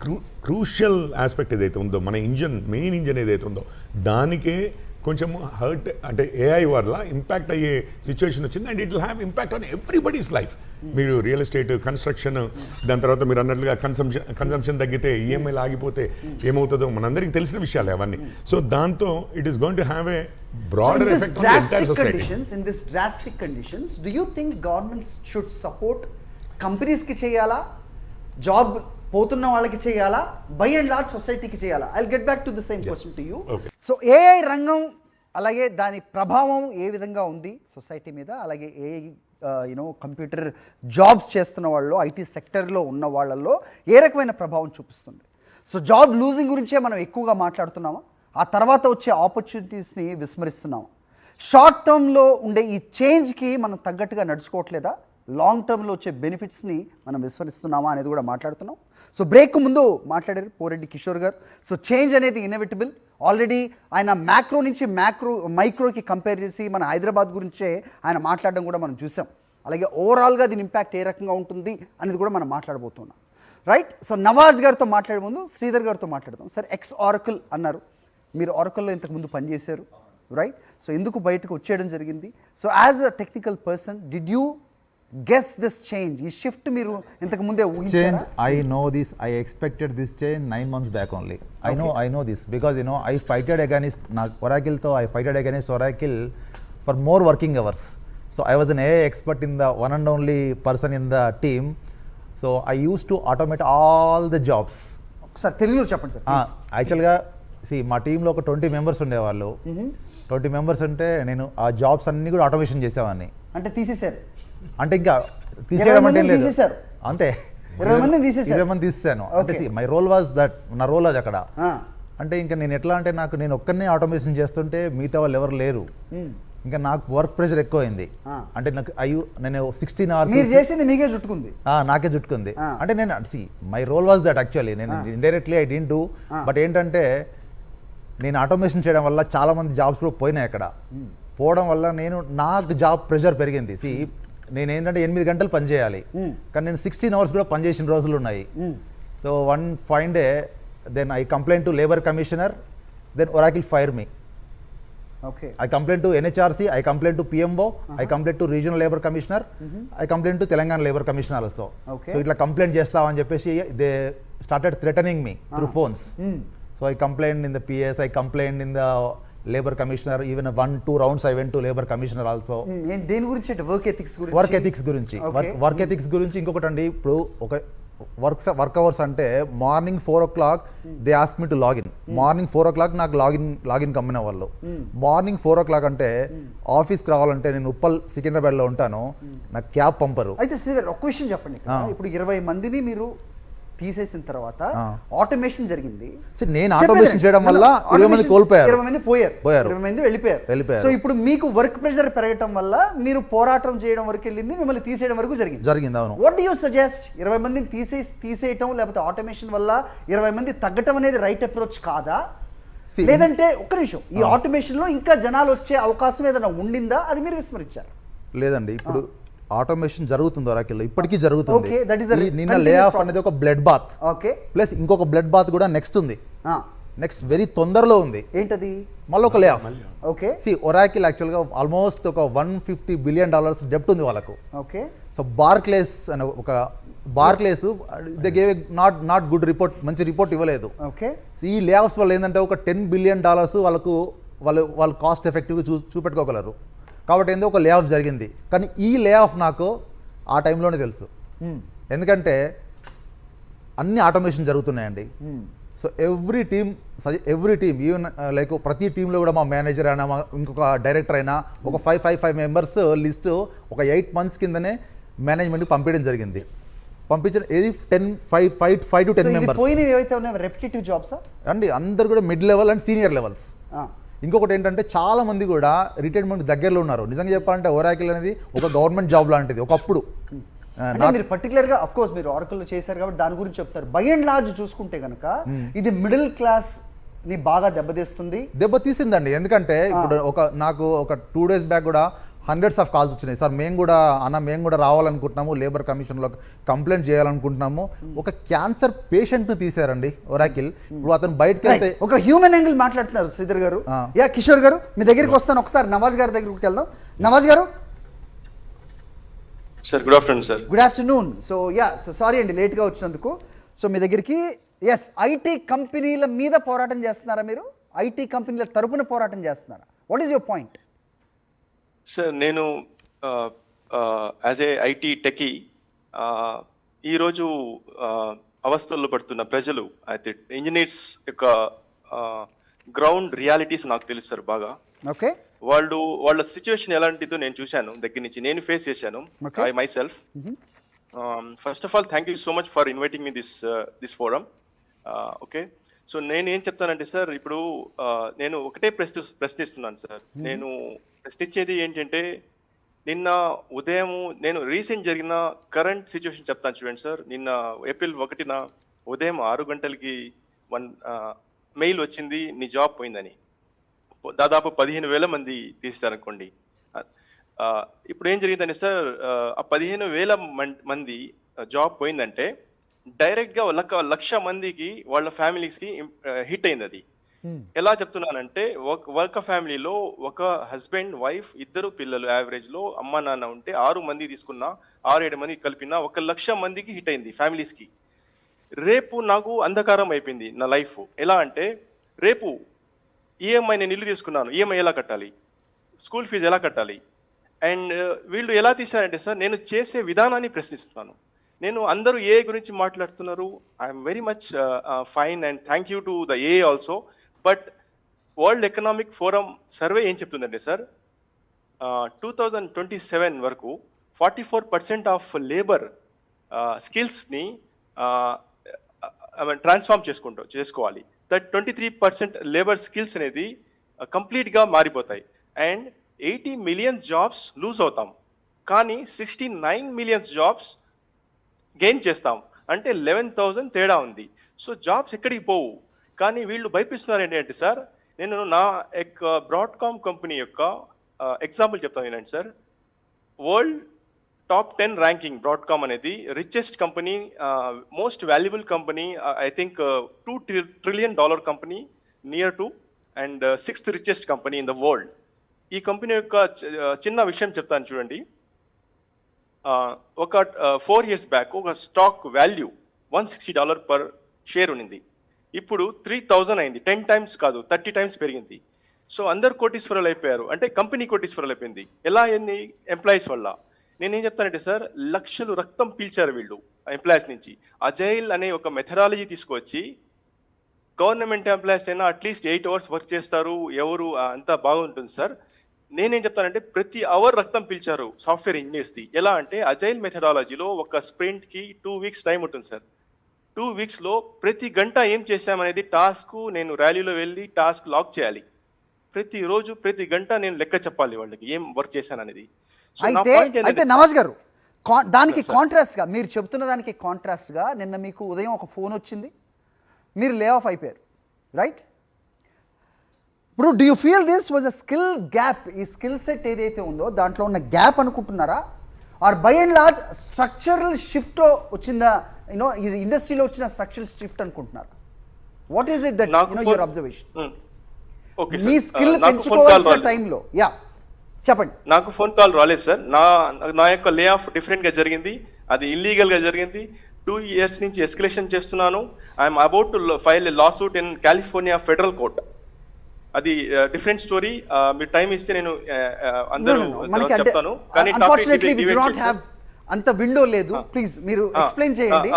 crucial aspect ఏదైతే ఉందో, మన engine, main engine ఏదైతే ఉందో దానికే కొంచెం hurt, అంటే AI వల్ల impact అయ్యే సిచ్యువేషన్ వచ్చింది. And it will have impact on everybody's life. మీరు రియల్ ఎస్టేట్, కన్స్ట్రక్షన్, దాని తర్వాత మీరు అన్నట్లుగా కన్సంప్షన్ తగ్గితే, ఈఎంఐలు ఆగిపోతే ఏమవుతుందో మనందరికీ తెలిసిన విషయాలు అవన్నీ. సో దాంతో it is going to have a broader effect on the entire society. In this drastic conditions, do you think governments should support companies కి చేయాలా, జాబ్ పోతున్న వాళ్ళకి చేయాలా, బై అండ్ లార్జ్ సొసైటీకి చేయాలా? I'll get back to the same question to you. So AI రంగం అలాగే దాని ప్రభావం ఏ విధంగా ఉంది సొసైటీ మీద, అలాగే ఏఐ కంప్యూటర్ జాబ్స్ చేస్తున్న వాళ్ళు, ఐటీ సెక్టర్లో ఉన్న వాళ్ళల్లో ఏ రకమైన ప్రభావం చూపిస్తుంది? సో జాబ్ లూజింగ్ గురించే మనం ఎక్కువగా మాట్లాడుతున్నామా, ఆ తర్వాత వచ్చే ఆపర్చునిటీస్ని విస్మరిస్తున్నామా? షార్ట్ టర్మ్లో ఉండే ఈ చేంజ్కి మనం తగ్గట్టుగా నడుచుకోవట్లేదా? లాంగ్ టర్మ్లో వచ్చే బెనిఫిట్స్ని మనం విస్మరిస్తున్నామా అనేది కూడా మాట్లాడుతున్నాం. సో బ్రేక్ ముందు మాట్లాడారు పోరెడ్డి కిషోర్ గారు. సో చేంజ్ అనేది ఇన్ఎవిటబుల్. ఆల్రెడీ ఆయన మ్యాక్రో నుంచి మైక్రోకి కంపేర్ చేసి మన హైదరాబాద్ గురించే ఆయన మాట్లాడడం కూడా మనం చూసాం. అలాగే ఓవరాల్గా దీని ఇంపాక్ట్ ఏ రకంగా ఉంటుంది అనేది కూడా మనం మాట్లాడబోతున్నాం, రైట్? సో నవాజ్ గారితో మాట్లాడే ముందు శ్రీధర్ గారితో మాట్లాడదాం. సార్, ఎక్స్ ఆరకల్ అన్నారు, మీరు ఆరకల్లో ఇంతకుముందు పనిచేశారు, రైట్? సో ఎందుకు బయటకు వచ్చేయడం జరిగింది? So as a technical person, did you guess this change, ఈ షిఫ్ట్ మీరు ఇంతకు ముందే ఊహించారా? I know this, I expected this change 9 months back only. I know this because I fighted against Oracle, though I fighted against Oracle for more working hours. So I was an AI expert in the one and only person in the team. So I used to automate all the jobs. ఒకసారి తెలుగులో చెప్పండి sir. యాక్చువల్గా మా టీంలో ఒక 20 members ఉండేవాళ్ళు. 20 members అంటే నేను ఆ జాబ్స్ అన్ని కూడా ఆటోమేషన్ చేసేవాడిని. అంటే తీసేశారు? అంటే ఇంకా తీసేయడం అంటే లేదు, అంతే. 20 మంది తీసేసాను. అంటే మై రోల్ వాజ్ దట్, నా రోల్ అది అక్కడ. అంటే ఇంకా నేను ఎట్లా అంటే నేను ఒక్కరినే ఆటోమేషన్ చేస్తుంటే మిగతా వాళ్ళు ఎవరు లేరు. ఇంకా నాకు వర్క్ ప్రెషర్ ఎక్కువైంది. అంటే నేను 16 hours చేసింది మీకే చుట్టుకుంది, నాకే చుట్టుకుంది. అంటే నేను my role was that actually. నేను indirectly I didn't do, but ఏంటంటే నేను ఆటోమేషన్ చేయడం వల్ల చాలా మంది జాబ్స్ కూడా పోయినాయి. అక్కడ పోవడం వల్ల నాకు జాబ్ ప్రెషర్ పెరిగింది. నేను ఏంటంటే 8 గంటలు పని చేయాలి, కానీ నేను 16 అవర్స్ కూడా పని చేసిన రోజులు ఉన్నాయి. So one fine day then I complaint to labour commissioner, then Oracle fire me. Okay, I complained to NHRC, I complained to PMO, I complained to Regional Labour Commissioner, I complained to Telangana Labour Commissioner also. Okay. So itla complaint చేస్తామని చెప్పేసి they started threatening me through phones. So I complained in the PS, I complained in the Labour Commissioner, even 1-2 rounds I went to Labour Commissioner also. దేని గురించి అంటే work ethics గురించి? Work ethics గురించి. Okay. Work ethics గురించి ఇంకొకటి అండి, ఇప్పుడు ఒక వర్క్ అవర్స్ అంటే morning 4 o'clock they ask me to login. Morning 4 o'clock నాకు లాగిన్ కమ్మిన వాళ్ళు. మార్నింగ్ 4 o'clock అంటే ఆఫీస్కి రావాలంటే నేను ఉప్పల్ సికింద్రాబాద్లో ఉంటాను, నాకు క్యాబ్ పంపరు. అయితే శ్రీధర్ ఒక్క విషయం చెప్పండి, ఇప్పుడు 20 మందిని మీరు తీసేసిన తర్వాత ఆటోమేషన్ జరిగింది. నేను ఆటోమేషన్ చేయడం వల్ల 20 మంది కోల్పోయారు, 20 మంది పోయారు, 20 మంది వెళ్ళిపోయారు. సో ఇప్పుడు మీకు వర్క్ ప్రెషర్ పెరగటం వల్ల మీరు పోరాటం చేయడం వరకు వెళ్ళింది, మిమ్మల్ని తీసేయడం వరకు జరిగింది. అవును. What do you suggest? 20 మందిని తీసేయటం లేకపోతే ఆటోమేషన్ వల్ల 20 మంది తగ్గటం అనేది రైట్ అప్రోచ్ కాదా? లేదంటే ఒక్క నిమిషం, ఈ ఆటోమేషన్ లో ఇంకా జనాలు వచ్చే అవకాశం ఏదైనా ఉండిందా? అది మీరు విస్మరించారు. లేదండి, ఇప్పుడు ఆటోమేషన్ జరుగుతుంది ఒరాకిల్లో, ఇప్పటికీ జరుగుతుంది. Okay, that is a నిన్న లే ఆఫ్ అనేది ఒక బ్లడ్ బాత్. ఓకే, ప్లస్ ఇంకొక బ్లడ్ బాత్ కూడా నెక్స్ట్ ఉంది, నెక్స్ట్ వెరీ తొందరలో ఉంది. ఏంటది? మళ్ళీ ఒక లే ఆఫ్. ఓకే, ఒరాకిల్ యాక్చువల్గా ఆల్మోస్ట్ ఒక $150 billion డెప్ట్ ఉంది వాళ్ళకు. ఓకే, సో బార్క్లేస్ అనే ఒక Barclays they gave not good report, మంచి రిపోర్ట్ ఇవ్వలేదు. ఓకే, ఈ లే ఆఫ్స్ వల్ల ఏంటంటే ఒక $10 billion వాళ్ళకు వాళ్ళు కాస్ట్ ఎఫెక్టివ్గా చూపెట్టుకోగలరు. కాబట్టి ఏందో ఒక లే ఆఫ్ జరిగింది, కానీ ఈ లే ఆఫ్ నాకు ఆ టైంలోనే తెలుసు. ఎందుకంటే అన్ని ఆటోమేషన్ జరుగుతున్నాయండి. So every team even like ప్రతి టీంలో కూడా మా మేనేజర్ అయినా ఇంకొక డైరెక్టర్ అయినా ఒక 5 మెంబర్స్ లిస్టు ఒక 8 months కిందనే మేనేజ్మెంట్కి పంపించడం జరిగింది. పంపించిన ఏది 5 to 10 మెంబర్స్ ఏవైతే ఉన్నాయో రెపిటేటివ్ జాబ్స్ అండి, అందరు కూడా mid level and senior levels. ఇంకొకటి ఏంటంటే చాలా మంది కూడా రిటైర్మెంట్ దగ్గరలో ఉన్నారు. నిజంగా చెప్పాలంటే ఒరాకిల్ అనేది ఒక గవర్నమెంట్ జాబ్ లాంటిది ఒకప్పుడు. మీరు పర్టికులర్ గా అఫ్ కోర్స్ మీరు ఆర్కిల్లో చేశారు కాబట్టి దాని గురించి చెప్తారు. బై అండ్ లార్జ్ చూసుకుంటే కనుక ఇది మిడిల్ క్లాస్ ని బాగా దెబ్బతీసిందండి. ఎందుకంటే ఇప్పుడు నాకు ఒక 2 days బ్యాక్ కూడా hundreds of calls వచ్చినాయి. సార్ మేము కూడా రావాలనుకుంటున్నాము, లేబర్ కమిషన్లో కంప్లైంట్ చేయాలనుకుంటున్నాము. ఒక క్యాన్సర్ పేషెంట్ను తీశారండి ఒరాకిల్. ఇప్పుడు అతను బయటకు వెళ్తే ఒక హ్యూమన్ యాంగిల్ మాట్లాడుతున్నారు శ్రీధర్ గారు. యా కిషోర్ గారు మీ దగ్గరికి వస్తాను, ఒకసారి నవాజ్ గారి దగ్గరికి వెళ్దాం. నవాజ్ గారు. Sir good afternoon sir. Good afternoon. So sorry అండి లేట్గా వచ్చినందుకు. సో మీ దగ్గరికి ఐటీ కంపెనీల మీద పోరాటం చేస్తున్నారా మీరు? ఐటీ కంపెనీల తరపున పోరాటం చేస్తున్నారా? What is your point? Sir నేను యాజ్ ఏ ఐటీ టెకీ ఈరోజు అవస్థల్లో పడుతున్న ప్రజలు అయితే ఇంజనీర్స్ యొక్క గ్రౌండ్ రియాలిటీస్ నాకు తెలుసు సార్ బాగా. ఓకే, వాళ్ళ సిచ్యువేషన్ ఎలాంటిదో నేను చూశాను దగ్గర నుంచి, నేను ఫేస్ చేశాను I my self. First of all thank you so much for inviting me this forum. Okay, so నేను ఏం చెప్తానంటే సార్, ఇప్పుడు నేను ఒకటే ప్రశ్నిస్తున్నాను సార్. నేను ప్రశ్నించేది ఏంటంటే, నిన్న ఉదయం నేను రీసెంట్ జరిగిన కరెంట్ సిచ్యువేషన్ చెప్తాను చూడండి సార్. నిన్న April 1న ఉదయం 6 గంటలకి మెయిల్ వచ్చింది, నీ జాబ్ పోయిందని. దాదాపు 15,000 మంది తీసేశారనుకోండి. ఇప్పుడు ఏం జరిగిందంటే సార్, ఆ 15,000 మంది జాబ్ పోయిందంటే డైరెక్ట్గా 1,00,000 మందికి వాళ్ళ ఫ్యామిలీస్కి హిట్ అయింది. అది ఎలా చెప్తున్నానంటే, ఒక ఫ్యామిలీలో ఒక హస్బెండ్ వైఫ్ 2 పిల్లలు, యావరేజ్లో అమ్మ నాన్న ఉంటే 6 మంది తీసుకున్నా 6-7 మంది కలిపినా 1,00,000 మందికి హిట్ అయింది ఫ్యామిలీస్కి. రేపు నాకు అంధకారం అయిపోయింది నా లైఫ్. ఎలా అంటే, రేపు ఈఎంఐ నేను ఇల్లు తీసుకున్నాను, ఈఎంఐ ఎలా కట్టాలి, స్కూల్ ఫీజు ఎలా కట్టాలి, అండ్ వీళ్ళు ఎలా తీశారంటే సార్, నేను చేసే విధానాన్ని ప్రశ్నిస్తున్నాను. నేను అందరూ ఏ గురించి మాట్లాడుతున్నారు, I'm very much fine and thank you to the A also. But world economic forum survey ఏం చెప్తుందంటే సార్, 2027 వరకు 44% ఆఫ్ లేబర్ స్కిల్స్ని ట్రాన్స్ఫార్మ్ చేసుకోవాలి. దట్ 23% లేబర్ స్కిల్స్ అనేది కంప్లీట్గా మారిపోతాయి. అండ్ 80 million జాబ్స్ లూజ్ అవుతాం, కానీ 69 million జాబ్స్ గెయిన్ చేస్తాం. అంటే 11,000 తేడా ఉంది. సో జాబ్స్ ఎక్కడికి పోవు. కానీ వీళ్ళు భయపిస్తున్నారు ఏంటంటే సార్, నేను నా బ్రాడ్కామ్ కంపెనీ యొక్క ఎగ్జాంపుల్ చెప్తాను ఏంటంటే sir, world top 10 ranking Broadcom అనేది richest company, most valuable company, I think $2 trillion company, near to and 6th richest company in the world. ఈ కంపెనీ యొక్క చిన్న విషయం చెప్తాను చూడండి. ఒక 4 years బ్యాక్ ఒక స్టాక్ వాల్యూ $160 పర్ షేర్ ఉన్నింది. ఇప్పుడు 3,000 అయింది. 10 times కాదు, 30 times పెరిగింది. సో అందరు కోటీశ్వరులు అయిపోయారు, అంటే కంపెనీ కోటీశ్వరులు అయిపోయింది. ఎలా అయింది? ఎంప్లాయీస్ వల్ల. నేనేం చెప్తానంటే సార్, లక్షలు రక్తం పీల్చారు వీళ్ళు ఎంప్లాయీస్ నుంచి. అజైల్ అనే ఒక మెథడాలజీ తీసుకొచ్చి గవర్నమెంట్ ఎంప్లాయీస్ అయినా అట్లీస్ట్ 8 hours వర్క్ చేస్తారు, ఎవరు అంతా బాగుంటుంది సార్. నేనేం చెప్తానంటే ప్రతి అవర్ రక్తం పీల్చారు సాఫ్ట్వేర్ ఇంజనీర్స్ది. ఎలా అంటే అజైల్ మెథడాలజీలో ఒక స్ప్రింట్కి 2 weeks టైం ఉంటుంది సార్. 2 weeksలో ప్రతి గంట ఏం చేశామనేది టాస్క్, నేను ర్యాలీలో వెళ్ళి టాస్క్ లాక్ చేయాలి. ప్రతిరోజు ప్రతి గంట నేను లెక్క చెప్పాలి వాళ్ళకి ఏం వర్క్ చేశాను అనేది. అయితే నవాజ్ గారు, దానికి కాంట్రాస్ట్గా, మీరు చెప్తున్న దానికి కాంట్రాస్ట్గా నిన్న మీకు ఉదయం ఒక ఫోన్ వచ్చింది, మీరు లే ఆఫ్ అయిపోయారు, రైట్? ఇప్పుడు do you feel this was a skill gap? ఈ స్కిల్ సెట్ ఏదైతే ఉందో దాంట్లో ఉన్న గ్యాప్ అనుకుంటున్నారా, or by and large structural shift వచ్చిందా, యూనో ఈ ఇండస్ట్రీలో వచ్చిన స్ట్రక్చరల్ షిఫ్ట్ అనుకుంటున్నారా? What is it that your observation? మీ స్కిల్ పెంచుకోవాల్సిన టైంలో చెప్పండి. నాకు ఫోన్ కాల్ రాలేదు సార్. నా యొక్క లే ఆఫ్ డిఫరెంట్గా జరిగింది, అది ఇల్లీగల్గా జరిగింది. 2 years నుంచి ఎస్కలేషన్ చేస్తున్నాను. I'm about to file a lawsuit in California federal court. అది డిఫరెంట్ స్టోరీ. మీరు టైం ఇస్తే నేను అందరూ చెప్తాను, కానీ అంత విండో లేదు. ప్లీజ్ మీరు ఎక్స్ప్లెయిన్ చేయండి.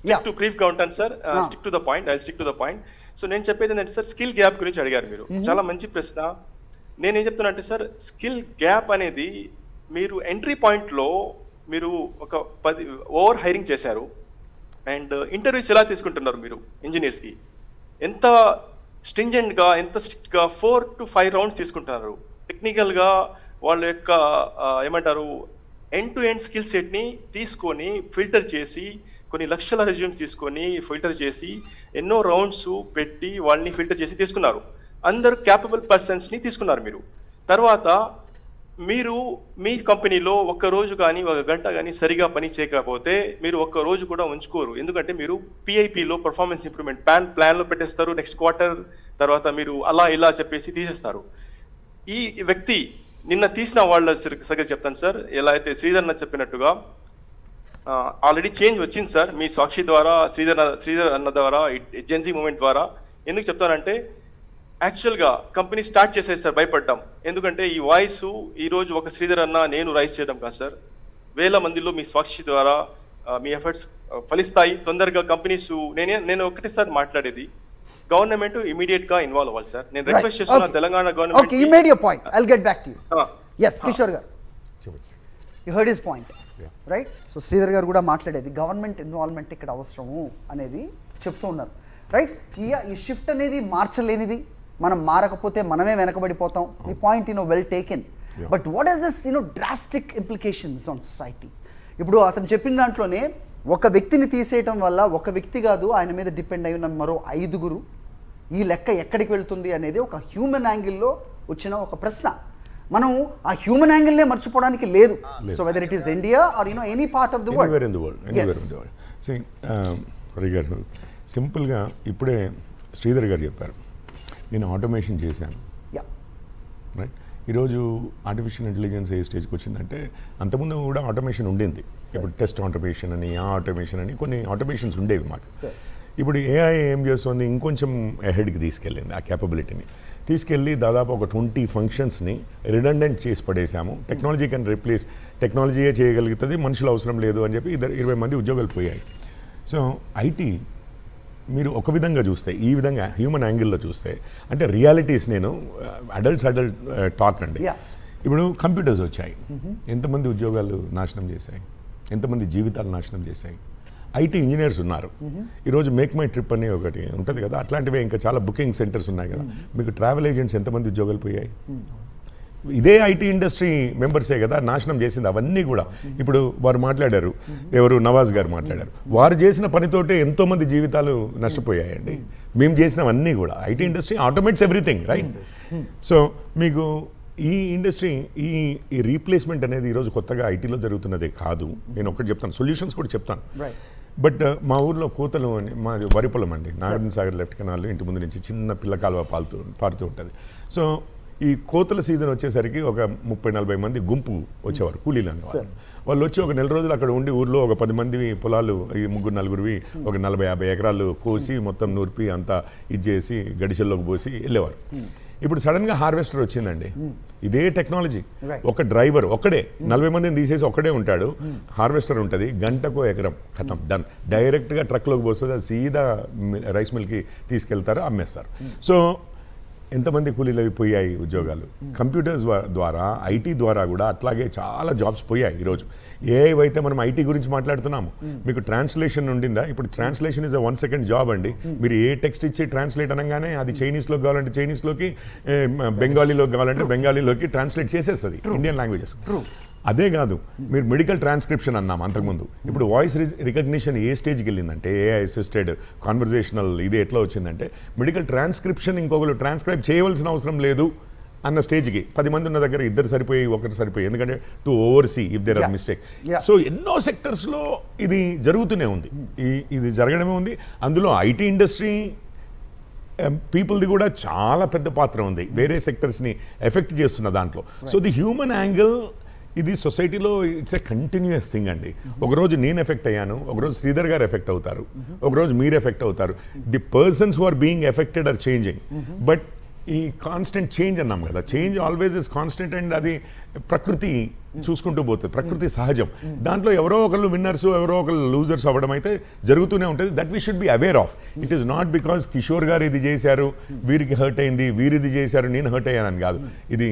స్టిక్ టు బ్రీఫ్ గా ఉంటాను sir, stick to the point, I stick to the point. So నేను చెప్పేది ఏంటంటే సార్, స్కిల్ గ్యాప్ గురించి అడిగారు మీరు, చాలా మంచి ప్రశ్న. నేనేం చెప్తున్నా అంటే సార్, స్కిల్ గ్యాప్ అనేది మీరు ఎంట్రీ పాయింట్లో మీరు ఒక 10 ఓవర్ హైరింగ్ చేశారు, అండ్ ఇంటర్వ్యూస్ ఎలా తీసుకుంటున్నారు మీరు ఇంజనీర్స్కి, ఎంత స్ట్రింజెంట్గా, ఎంత స్ట్రిక్ట్గా 4 to 5 rounds తీసుకుంటున్నారు. టెక్నికల్గా వాళ్ళ యొక్క ఏమంటారు ఎండ్ టు ఎండ్ స్కిల్ సెట్ని తీసుకొని ఫిల్టర్ చేసి, కొన్ని లక్షల రెజ్యూమ్స్ తీసుకొని ఫిల్టర్ చేసి, ఎన్నో రౌండ్స్ పెట్టి వాళ్ళని ఫిల్టర్ చేసి తీసుకున్నారు. అందరు క్యాపబుల్ పర్సన్స్ని తీసుకున్నారు మీరు. తర్వాత మీరు మీ కంపెనీలో ఒక్క రోజు కానీ ఒక గంట కానీ సరిగా పని చేయకపోతే మీరు ఒక్క రోజు కూడా ఉంచుకోరు. ఎందుకంటే మీరు పిఐపిలో పర్ఫార్మెన్స్ ఇంప్రూవ్మెంట్ ప్లాన్లో పెట్టేస్తారు నెక్స్ట్ క్వార్టర్, తర్వాత మీరు అలా ఇలా చెప్పేసి తీసేస్తారు. ఈ వ్యక్తి నిన్న తీసిన వాళ్ళ సంగతి చెప్తాను సార్. ఎలా అయితే శ్రీధర్ అన్న చెప్పినట్టుగా ఆల్రెడీ చేంజ్ వచ్చింది సార్, మీ సాక్షి ద్వారా, శ్రీధర్ అన్న ద్వారా, జెన్జీ మూమెంట్ ద్వారా. ఎందుకు చెప్తానంటే యాక్చువల్గా కంపెనీ స్టార్ట్ చేసేది సార్, భయపడ్డాం. ఎందుకంటే ఈ వాయిస్ ఈరోజు ఒక శ్రీధర్ అన్న నేను రైజ్ చేయడం కాదు సార్, వేల మందిలో మీ సాక్షి ద్వారా మీ ఎఫర్ట్స్ ఫలిస్తాయి. తొందరగా కంపెనీస్ నేను ఒకటేసారి మాట్లాడేది, గవర్నమెంట్ ఇమీడియట్ గా ఇన్వాల్వ్ అవ్వాలి సార్. నేను రిక్వెస్ట్ చేస్తున్నా Telangana government. Okay, you made your point, I will get back to you. yes Kishore garu, you heard his point, right? So Sridhar garu కూడా మాట్లాడేది గవర్నమెంట్ ఇన్వాల్వ్మెంట్ ఇక్కడ అవసరము అనేది చెప్తూ ఉన్నారు, రైట్? ఈ షిఫ్ట్ అనేది మార్చలేనిది, మనం మారకపోతే మనమే వెనకబడిపోతాం. ఈ point well taken. But what is this drastic implications on society? ఇప్పుడు అతను చెప్పిన దాంట్లోనే ఒక వ్యక్తిని తీసేయటం వల్ల ఒక వ్యక్తి కాదు, ఆయన మీద డిపెండ్ అయి ఉన్న మరో 5 ఈ లెక్క ఎక్కడికి వెళ్తుంది అనేది ఒక హ్యూమన్ యాంగిల్లో వచ్చిన ఒక ప్రశ్న. మనం ఆ హ్యూమన్ యాంగిల్నే మర్చిపోవడానికి లేదు. So whether it is India or any part of the world. సింపుల్గా ఇప్పుడే శ్రీధర్ గారు చెప్పారు, నేను ఆటోమేషన్ చేశాను, రైట్? ఈరోజు ఆర్టిఫిషియల్ ఇంటెలిజెన్స్ ఏ స్టేజ్కి వచ్చిందంటే, అంతకుముందు కూడా ఆటోమేషన్ ఉండింది. ఇప్పుడు టెస్ట్ ఆటోమేషన్ అని, ఆ ఆటోమేషన్ అని కొన్ని ఆటోమేషన్స్ ఉండేవి మాకు. ఇప్పుడు ఏఐ ఏం చేస్తుంది, ఇంకొంచెం అహెడ్కి తీసుకెళ్ళింది. ఆ క్యాపబిలిటీని తీసుకెళ్ళి దాదాపు ఒక 20 ఫంక్షన్స్ని రిడండెంట్ చేసి పడేసాము. టెక్నాలజీ కెన్ రీప్లేస్, టెక్నాలజీయే చేయగలుగుతుంది, మనుషులు అవసరం లేదు అని చెప్పి 20 మంది ఉద్యోగాలు పోయాయి. సో ఐటీ మీరు ఒక విధంగా చూస్తే, ఈ విధంగా హ్యూమన్ యాంగిల్లో చూస్తే, అంటే రియాలిటీస్, నేను అడల్ట్ టాక్ అండి. ఇప్పుడు కంప్యూటర్స్ వచ్చాయి, ఎంతమంది ఉద్యోగాలు నాశనం చేశాయి, ఎంతమంది జీవితాలు నాశనం చేశాయి. ఐటీ ఇంజనీర్స్ ఉన్నారు. ఈరోజు మేక్ మై ట్రిప్ అని ఒకటి ఉంటుంది కదా, అట్లాంటివే ఇంకా చాలా బుకింగ్ సెంటర్స్ ఉన్నాయి కదా. మీకు ట్రావెల్ ఏజెంట్స్ ఎంతమంది ఉద్యోగాలు పోయాయి? ఇదే ఐటీ ఇండస్ట్రీ మెంబర్సే కదా నాశనం చేసింది అవన్నీ కూడా. ఇప్పుడు వారు మాట్లాడారు, ఎవరు నవాజ్ గారు మాట్లాడారు, వారు చేసిన పనితోటే ఎంతోమంది జీవితాలు నష్టపోయాయండి. మేము చేసినవన్నీ కూడా IT industry automates everything, right? So మీకు ఈ ఇండస్ట్రీ ఈ రీప్లేస్మెంట్ అనేది ఈరోజు కొత్తగా ఐటీలో జరుగుతున్నదే కాదు. నేను ఒకటి చెప్తాను, సొల్యూషన్స్ కూడా చెప్తాను. బట్ మా ఊర్లో కోతలు అని మాది వరి పొలం అండి, నాగార్జున సాగర్ లెఫ్ట్ కెనాల్ ఇంటి ముందు నుంచి చిన్న పిల్ల కాలువ పారుతూ ఉంటుంది. సో ఈ కోతల సీజన్ వచ్చేసరికి ఒక 30-40 మంది గుంపు వచ్చేవారు, కూలీలు అనేవారు. వాళ్ళు వచ్చి ఒక నెల రోజులు అక్కడ ఉండి ఊర్లో ఒక 10 మంది పొలాలు, ఈ 3-4 ఒక 40-50 ఎకరాలు కోసి మొత్తం నూర్పి అంతా ఇది చేసి గడిచెల్లోకి పోసి వెళ్ళేవారు. ఇప్పుడు సడన్గా హార్వెస్టర్ వచ్చిందండి, ఇదే టెక్నాలజీ. ఒక డ్రైవర్ ఒక్కడే 40 మందిని తీసేసి ఒక్కడే ఉంటాడు, హార్వెస్టర్ ఉంటుంది, గంటకో ఎకరం ఖతం డన్. డైరెక్ట్గా ట్రక్లోకి పోస్తుంది, అది సీదా రైస్ మిల్కి తీసుకెళ్తారు, అమ్మేస్తారు. సో ఎంతమంది కూలీలు పోయాయి ఉద్యోగాలు. కంప్యూటర్స్ ద్వారా, ఐటీ ద్వారా కూడా అట్లాగే చాలా జాబ్స్ పోయాయి. ఈరోజు ఏఐ అయితే మనం ఐటీ గురించి మాట్లాడుతున్నాము, మీకు ట్రాన్స్లేషన్ ఉండిందా? ఇప్పుడు ట్రాన్స్లేషన్ ఇస్ 1 సెకండ్ జాబ్ అండి. మీరు ఏ టెక్స్ట్ ఇచ్చి ట్రాన్స్లేట్ అనగానే అది చైనీస్లోకి కావాలంటే చైనీస్లోకి, బెంగాలీలోకి కావాలంటే బెంగాలీలోకి ట్రాన్స్లేట్ చేసేస్తుంది ఇండియన్ లాంగ్వేజెస్. అదే కాదు, మీరు మెడికల్ ట్రాన్స్క్రిప్షన్ అన్నాం అంతకుముందు, ఇప్పుడు వాయిస్ రికగ్నిషన్ ఏ స్టేజ్కి వెళ్ళిందంటే, ఏఐ అసిస్టెడ్ కాన్వర్జేషనల్ ఇది ఎట్లా వచ్చిందంటే, మెడికల్ ట్రాన్స్క్రిప్షన్ ఇంకొకరు ట్రాన్స్క్రైబ్ చేయవలసిన అవసరం లేదు అన్న స్టేజ్కి. 10 మంది ఉన్న దగ్గర 2 సరిపోయి, 1 సరిపోయి, ఎందుకంటే to oversee if there are mistake. So ఎన్నో సెక్టర్స్లో ఇది జరుగుతూనే ఉంది, ఇది జరగడమే ఉంది. అందులో ఐటీ ఇండస్ట్రీ పీపుల్ది కూడా చాలా పెద్ద పాత్ర ఉంది, వేరే సెక్టర్స్ని ఎఫెక్ట్ చేస్తున్న దాంట్లో. సో ది హ్యూమన్ యాంగిల్ ఇది సొసైటీలో ఇట్స్ ఎ కంటిన్యూస్ థింగ్ అండి. ఒకరోజు నేను ఎఫెక్ట్ అయ్యాను, ఒకరోజు శ్రీధర్ గారు ఎఫెక్ట్ అవుతారు, ఒకరోజు మీరు ఎఫెక్ట్ అవుతారు. The persons who are being affected are changing. But ఈ కాన్స్టెంట్ చేంజ్ అన్నాం కదా, change always is constant. And అది ప్రకృతి చూసుకుంటూ పోతుంది, ప్రకృతి సహజం. దాంట్లో ఎవరో ఒకళ్ళు విన్నర్స్, ఎవరో ఒకళ్ళు లూజర్స్ అవ్వడం అయితే జరుగుతూనే ఉంటుంది. That we should be aware of. It is not because Kishore గారు ఇది చేశారు, వీరికి హర్ట్ అయింది, వీరిది చేశారు, నేను హర్ట్ అయ్యానని కాదు. ఇది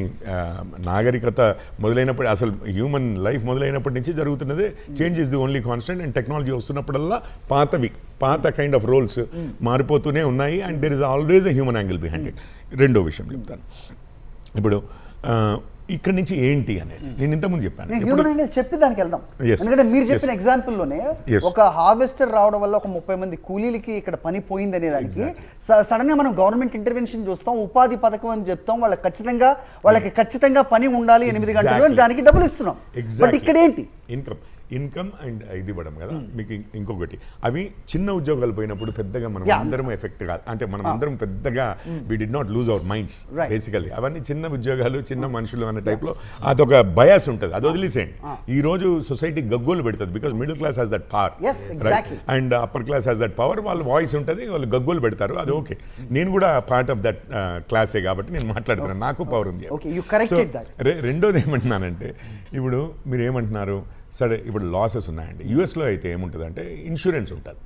నాగరికత మొదలైనప్పుడు, అసలు హ్యూమన్ లైఫ్ మొదలైనప్పటి నుంచి జరుగుతున్నదే. Change is the only constant. And technology వస్తున్నప్పుడల్లా పాత కైండ్ ఆఫ్ రోల్స్ మారిపోతూనే ఉన్నాయి. And there is always a human angle behind it. రెండో విషయం చెప్తాను. ఇప్పుడు ఇక్కడ నుంచి ఏంటి అనేది నేను ఇంతకుముందు చెప్పాను. హ్యూమన్ యాంగిల్ చెప్పి దానికి వెళ్దాం. ఎందుకంటే మీరు చెప్పిన ఎగ్జాంపుల్లోనే ఒక హార్వెస్టర్ రావడం వల్ల ఒక 30 మంది కూలీలకి ఇక్కడ పని పోయింది అనే దానికి సడన్ గా మనం గవర్నమెంట్ ఇంటర్వెన్షన్ చూస్తాం, ఉపాధి పథకం అని చెప్తాం, వాళ్ళకి ఖచ్చితంగా పని ఉండాలి 8 గంటలు అని దానికి డబ్బులు ఇస్తున్నాం. బట్ ఇక్కడ ఏంటి? ఇన్కమ్ అండ్ ఇది ఇవ్వడం కదా. మీకు ఇంకొకటి, అవి చిన్న ఉద్యోగాలు పోయినప్పుడు పెద్దగా మనం అందరం ఎఫెక్ట్ కాదు, అంటే మనం అందరం పెద్దగా we did not lose our minds basically. అవన్నీ చిన్న ఉద్యోగాలు, చిన్న మనుషులు అనే టైప్లో అదొక బయాస్ ఉంటుంది, అది వదిలేసేయండి. ఈ రోజు సొసైటీ గగ్గోలు పెడుతుంది, because middle class has that power, right, and upper class has that power. వాళ్ళ వాయిస్ ఉంటుంది, వాళ్ళు గగ్గోలు పెడతారు, అది ఓకే. నేను కూడా పార్ట్ ఆఫ్ దట్ క్లాసే కాబట్టి నేను మాట్లాడుతున్నాను, నాకు పవర్ ఉంది. రెండోది ఏమంటున్నానంటే, ఇప్పుడు మీరు ఏమంటున్నారు, సరే ఇప్పుడు లాసెస్ ఉన్నాయండి. యూఎస్లో అయితే ఏముంటుందంటే ఇన్సూరెన్స్ ఉంటుంది,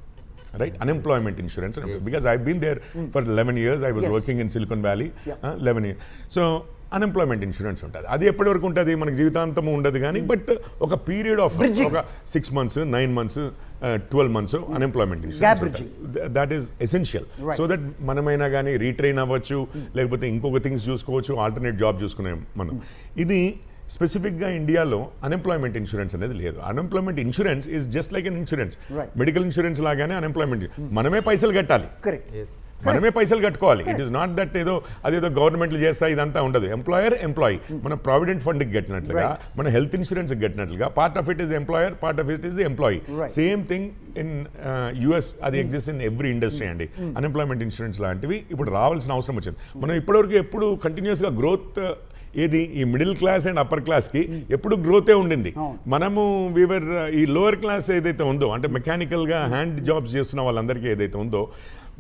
right, unemployment insurance. Because I been there for 11 years. I was working in Silicon Valley 11 years. So unemployment insurance ఉంటుంది. అది ఎప్పటి వరకు ఉంటుంది, మనకి జీవితాంతం ఉండదు కానీ, బట్ ఒక పీరియడ్ ఆఫ్ ఒక 6 months, 9 months, 12 months unemployment insurance ఉంటుంది. That is essential. So that మనమైనా కానీ రీట్రైన్ అవ్వచ్చు, లేకపోతే ఇంకొక థింగ్స్ చూసుకోవచ్చు, ఆల్టర్నేట్ జాబ్ చూసుకునే మనం. ఇది స్పెసిఫిక్గా ఇండియాలో అన్ఎంప్లాయ్మెంట్ ఇన్సూరెన్స్ అనేది లేదు. Unemployment insurance is just like an insurance, medical insurance లాగానే అన్ఎంప్లాయ్మెంట్. మనమే పైసలు కట్టాలి, మనమే పైసలు కట్టుకోవాలి. ఇట్ ఈస్ నాట్ దట్ అదేదో గవర్నమెంట్లు చేస్తా ఇదంతా ఉండదు. Employer, employee. మన ప్రావిడెంట్ ఫండ్కి కట్టినట్లుగా, మన హెల్త్ ఇన్సూరెన్స్కి కట్టినట్లుగా, part of it is employer, part of it is the employee. Same thing in US, అది ఎగ్జిస్ట్ ఇన్ ఎవ్రీ ఇండస్ట్రీ అండి. అన్ఎంప్లాయ్మెంట్ ఇన్సూరెన్స్ లాంటివి ఇప్పుడు రావాల్సిన అవసరం వచ్చింది. మనం ఇప్పటివరకు ఎప్పుడు కంటిన్యూస్గా గ్రోత్ ఏది ఈ మిడిల్ క్లాస్ అండ్ అప్పర్ క్లాస్కి ఎప్పుడు గ్రోతే ఉండింది. మనము వీవర్ ఈ లోవర్ క్లాస్ ఏదైతే ఉందో, అంటే మెకానికల్గా హ్యాండ్ జాబ్స్ చేస్తున్న వాళ్ళందరికీ ఏదైతే ఉందో,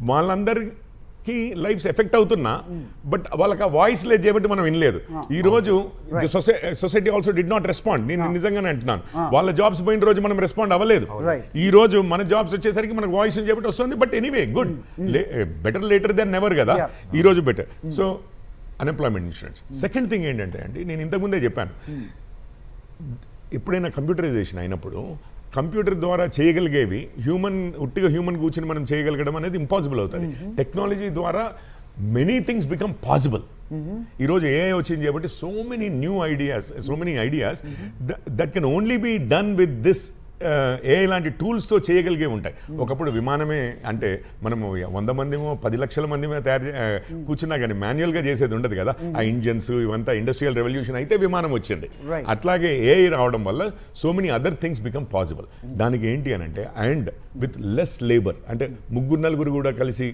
వాళ్ళందరికీ లైఫ్స్ ఎఫెక్ట్ అవుతున్నా, బట్ వాళ్ళకి ఆ వాయిస్ లేదు చేయబట్టి మనం వినలేదు. ఈ రోజు society also did not respond. నేను నిజంగానే అంటున్నాను, వాళ్ళ జాబ్స్ పోయిన రోజు మనం రెస్పాండ్ అవ్వలేదు. ఈ రోజు మన జాబ్స్ వచ్చేసరికి మనకు వాయిస్ చేయబట్టి వస్తుంది. But anyway, good, better later than never కదా, ఈ రోజు better. So unemployment insurance. Second thing ఏంటంటే అండి, నేను ఇంతకుముందే చెప్పాను, ఎప్పుడైనా కంప్యూటరైజేషన్ అయినప్పుడు కంప్యూటర్ ద్వారా చేయగలిగేవి ఉట్టిగా హ్యూమన్ కూర్చొని మనం చేయగలగడం అనేది ఇంపాసిబుల్ అవుతుంది. టెక్నాలజీ ద్వారా మెనీ థింగ్స్ బికమ్ పాసిబుల్. ఈరోజు ఏఐ వచ్చింది కాబట్టి so many ideas that can only be done with this AI లాంటి టూల్స్తో చేయగలిగే ఉంటాయి. ఒకప్పుడు విమానమే అంటే మనము 100 మందిమో 10 లక్షల మందిమో కూర్చున్నా కానీ మాన్యువల్గా చేసేది ఉండదు కదా. ఆ ఇంజన్స్ ఇవంతా ఇండస్ట్రియల్ రెవల్యూషన్ అయితే విమానం వచ్చింది. అట్లాగే AI రావడం వల్ల so many other things become possible. దానికి ఏంటి అని అంటే అండ్ విత్ లెస్ లేబర్, అంటే 3-4 కూడా కలిసి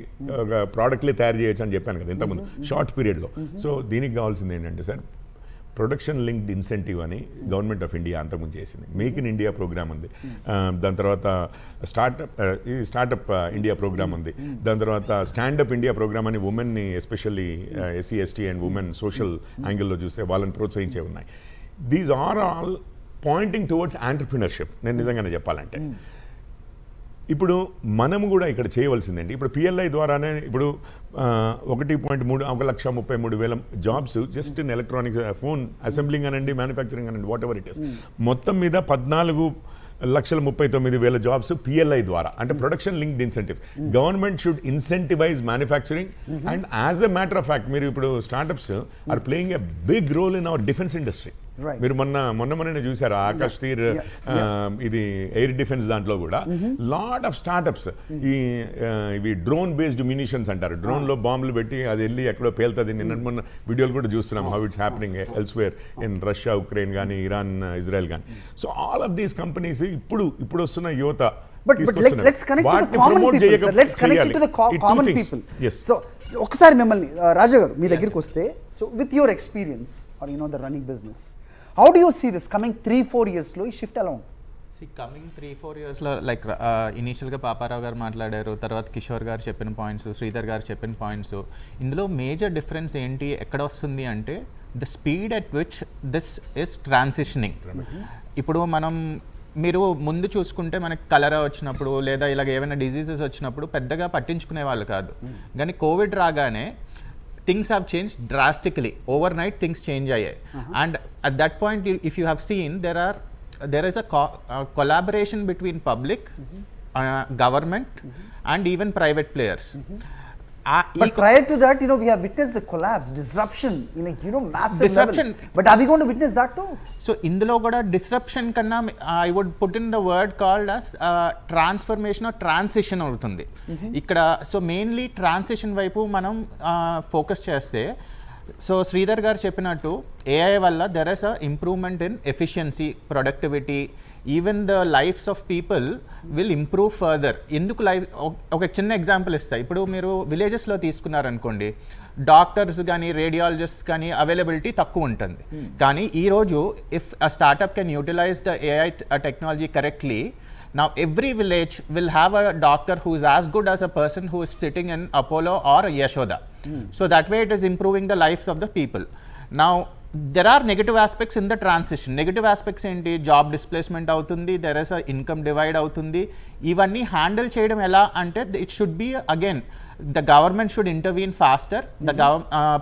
ఒక ప్రోడక్ట్లే తయారు చేయొచ్చు అని చెప్పాను కదా ఇంతకుముందు షార్ట్ పీరియడ్లో. సో దీనికి కావాల్సింది ఏంటంటే సార్, ప్రొడక్షన్ లింక్డ్ ఇన్సెంటివ్ అని గవర్నమెంట్ ఆఫ్ ఇండియా అంతకుముందు చేసింది. మేక్ ఇన్ ఇండియా ప్రోగ్రామ్ ఉంది, దాని తర్వాత స్టార్టప్ ఇండియా ప్రోగ్రామ్ ఉంది, దాని తర్వాత స్టాండప్ ఇండియా ప్రోగ్రామ్ అని ఉమెన్ని especially SC ST and women social యాంగిల్లో చూస్తే వాళ్ళని ప్రోత్సహించే ఉన్నాయి. These are all pointing towards entrepreneurship. నేను నిజంగానే చెప్పాలంటే ఇప్పుడు మనము కూడా ఇక్కడ చేయవలసిందండి. ఇప్పుడు PLI ద్వారానే ఇప్పుడు 1.33 jobs just in electronics, phone assembling అనండి, మ్యానుఫ్యాక్చరింగ్ అనండి, వాట్ ఎవర్ ఇట్ ఇస్, మొత్తం మీద 14,39,000 జాబ్స్ PLI ద్వారా, అంటే production linked incentives. Government should incentivize manufacturing and as a matter of fact మీరు ఇప్పుడు startups are playing a big role in our defence industry. మీరు మొన్న చూసారు ఆకాష్ తీర్ ఇది ఎయిర్ డిఫెన్స్ దాంట్లో కూడా లాట్ ఆఫ్ స్టార్టప్స్ ఇవి డ్రోన్ బేస్డ్ మ్యూనిషన్స్ అంటారు. డ్రోన్ లో బాంబులు పెట్టి అది వెళ్ళి ఎక్కడో పేలుతుంది. మొన్న వీడియోలు కూడా చూస్తున్నాం how it's happening elsewhere in Russia, Ukraine కానీ, ఇరాన్, ఇజ్రాయెల్ కానీ. So all of these companies ఇప్పుడు వస్తున్న యువత ఒకసారి మిమ్మల్ని రాజా గారు మీ దగ్గరికి వస్తే, so with your experience or the running business, how do you see this coming 3-4 yearsలో ఈ షిఫ్ట్ ఎలా ఉంటుంది? కమింగ్ 3-4 yearsలో లైక్ ఇనీషియల్గా పాపారావు గారు మాట్లాడారు, తర్వాత కిషోర్ గారు చెప్పిన పాయింట్స్, శ్రీధర్ గారు చెప్పిన పాయింట్స్, ఇందులో మేజర్ డిఫరెన్స్ ఏంటి ఎక్కడ వస్తుంది అంటే the speed at which this is transitioning. ఇప్పుడు మీరు ముందు చూసుకుంటే మనకి కలరా వచ్చినప్పుడు లేదా ఇలాగ ఏమైనా డిజీజెస్ వచ్చినప్పుడు పెద్దగా పట్టించుకునే వాళ్ళు కాదు. కానీ కోవిడ్ రాగానే things have change drastically. Overnight things change అయ్యాయి. And at that point if you have seen there is a collaboration between public, government and even private players. But prior to that, we have witnessed the collapse, disruption in a massive disruption level. But are we going to witness that too? So indulo kuda disruption kanna I would put in the word called as transformation or transition avutundi ikkada. So mainly transition vaipu manam focus cheste. So Sridhar garu చెప్పినట్టు AI వల్ల there is a improvement in efficiency, productivity, even the lives of people will improve further. ఎందుకు ఒక చిన్న example ఇస్తాయి. ఇప్పుడు మీరు విలేజెస్లో తీసుకున్నారనుకోండి, డాక్టర్స్ కానీ రేడియాలజిస్ట్ కానీ అవైలబిలిటీ తక్కువ ఉంటుంది. కానీ ఈరోజు if a startup can utilize the AI technology correctly, now every village will have a doctor who is as good as a person who is sitting in Apollo or Yashoda. So that way it is improving the lives of the people. Now there are negative aspects in the transition. Negative aspects enti job displacement avutundi, there is a income divide avutundi. Ivanni handle cheyadam ela ante it should be again the government should intervene faster. The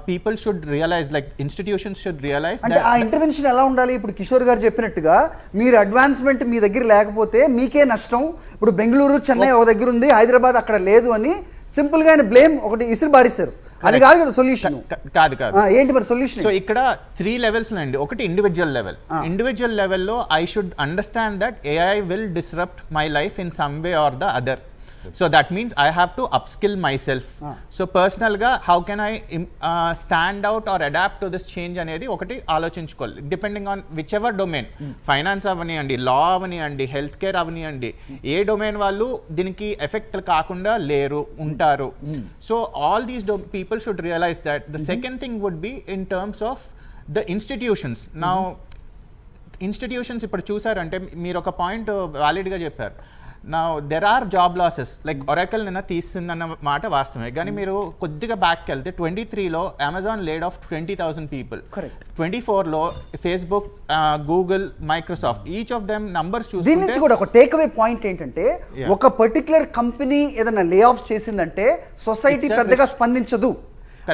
people should realize, like institutions should realize అంటే ఆ intervention ఎలా ఉండాలి? ఇప్పుడు కిషోర్ గారు చెప్పినట్టుగా మీరు advancement మీ దగ్గర లేకపోతే మీకే నష్టం. ఇప్పుడు బెంగళూరు, చెన్నై ఒక దగ్గర ఉంది, హైదరాబాద్ అక్కడ లేదు అని సింపుల్ గా బ్లేమ్ ఒకటి ఇసిరి బారిస్తారు. అది కాదు కదా సొల్యూషన్. కాదు ఏంటి మరి సొల్యూషన్? సో ఇక్కడ 3 levels అండి. ఒకటి ఇండివిజువల్ లెవెల్. ఇండివిజువల్ లెవెల్లో I should understand that AI will disrupt my life in some way or the other. So that means I have to upskill myself. So personal ga how can I stand out or adapt to this change anedi okati aalochinchukovali depending on whichever domain. Finance avani andi, law avani andi, healthcare avani andi, A domain వాళ్ళు దీనికి effect కాకుండా లేరు ఉంటారు. So all these people should realize that. The second thing would be in terms of the institutions. Now institutions ఇప్పుడు చూసారంటే మీరు ఒక point వ్యాలిడ్గా చెప్పారు. Now there are job losses, like Oracle నిన్న తీసిందన్న మాట వాస్తవమే. కానీ మీరు కొద్దిగా బ్యాక్కి వెళ్తే 23లో అమెజాన్ లేడ్ ఆఫ్ 20,000 పీపుల్. 24లో Facebook, Google, Microsoft, each of them numbers చూస్తే దీని నుంచి కూడా ఒక టేక్ అవే పాయింట్ ఏంటంటే ఒక పర్టికులర్ కంపెనీ ఏదైనా లే ఆఫ్ చేసిందంటే సొసైటీ పెద్దగా స్పందించదు.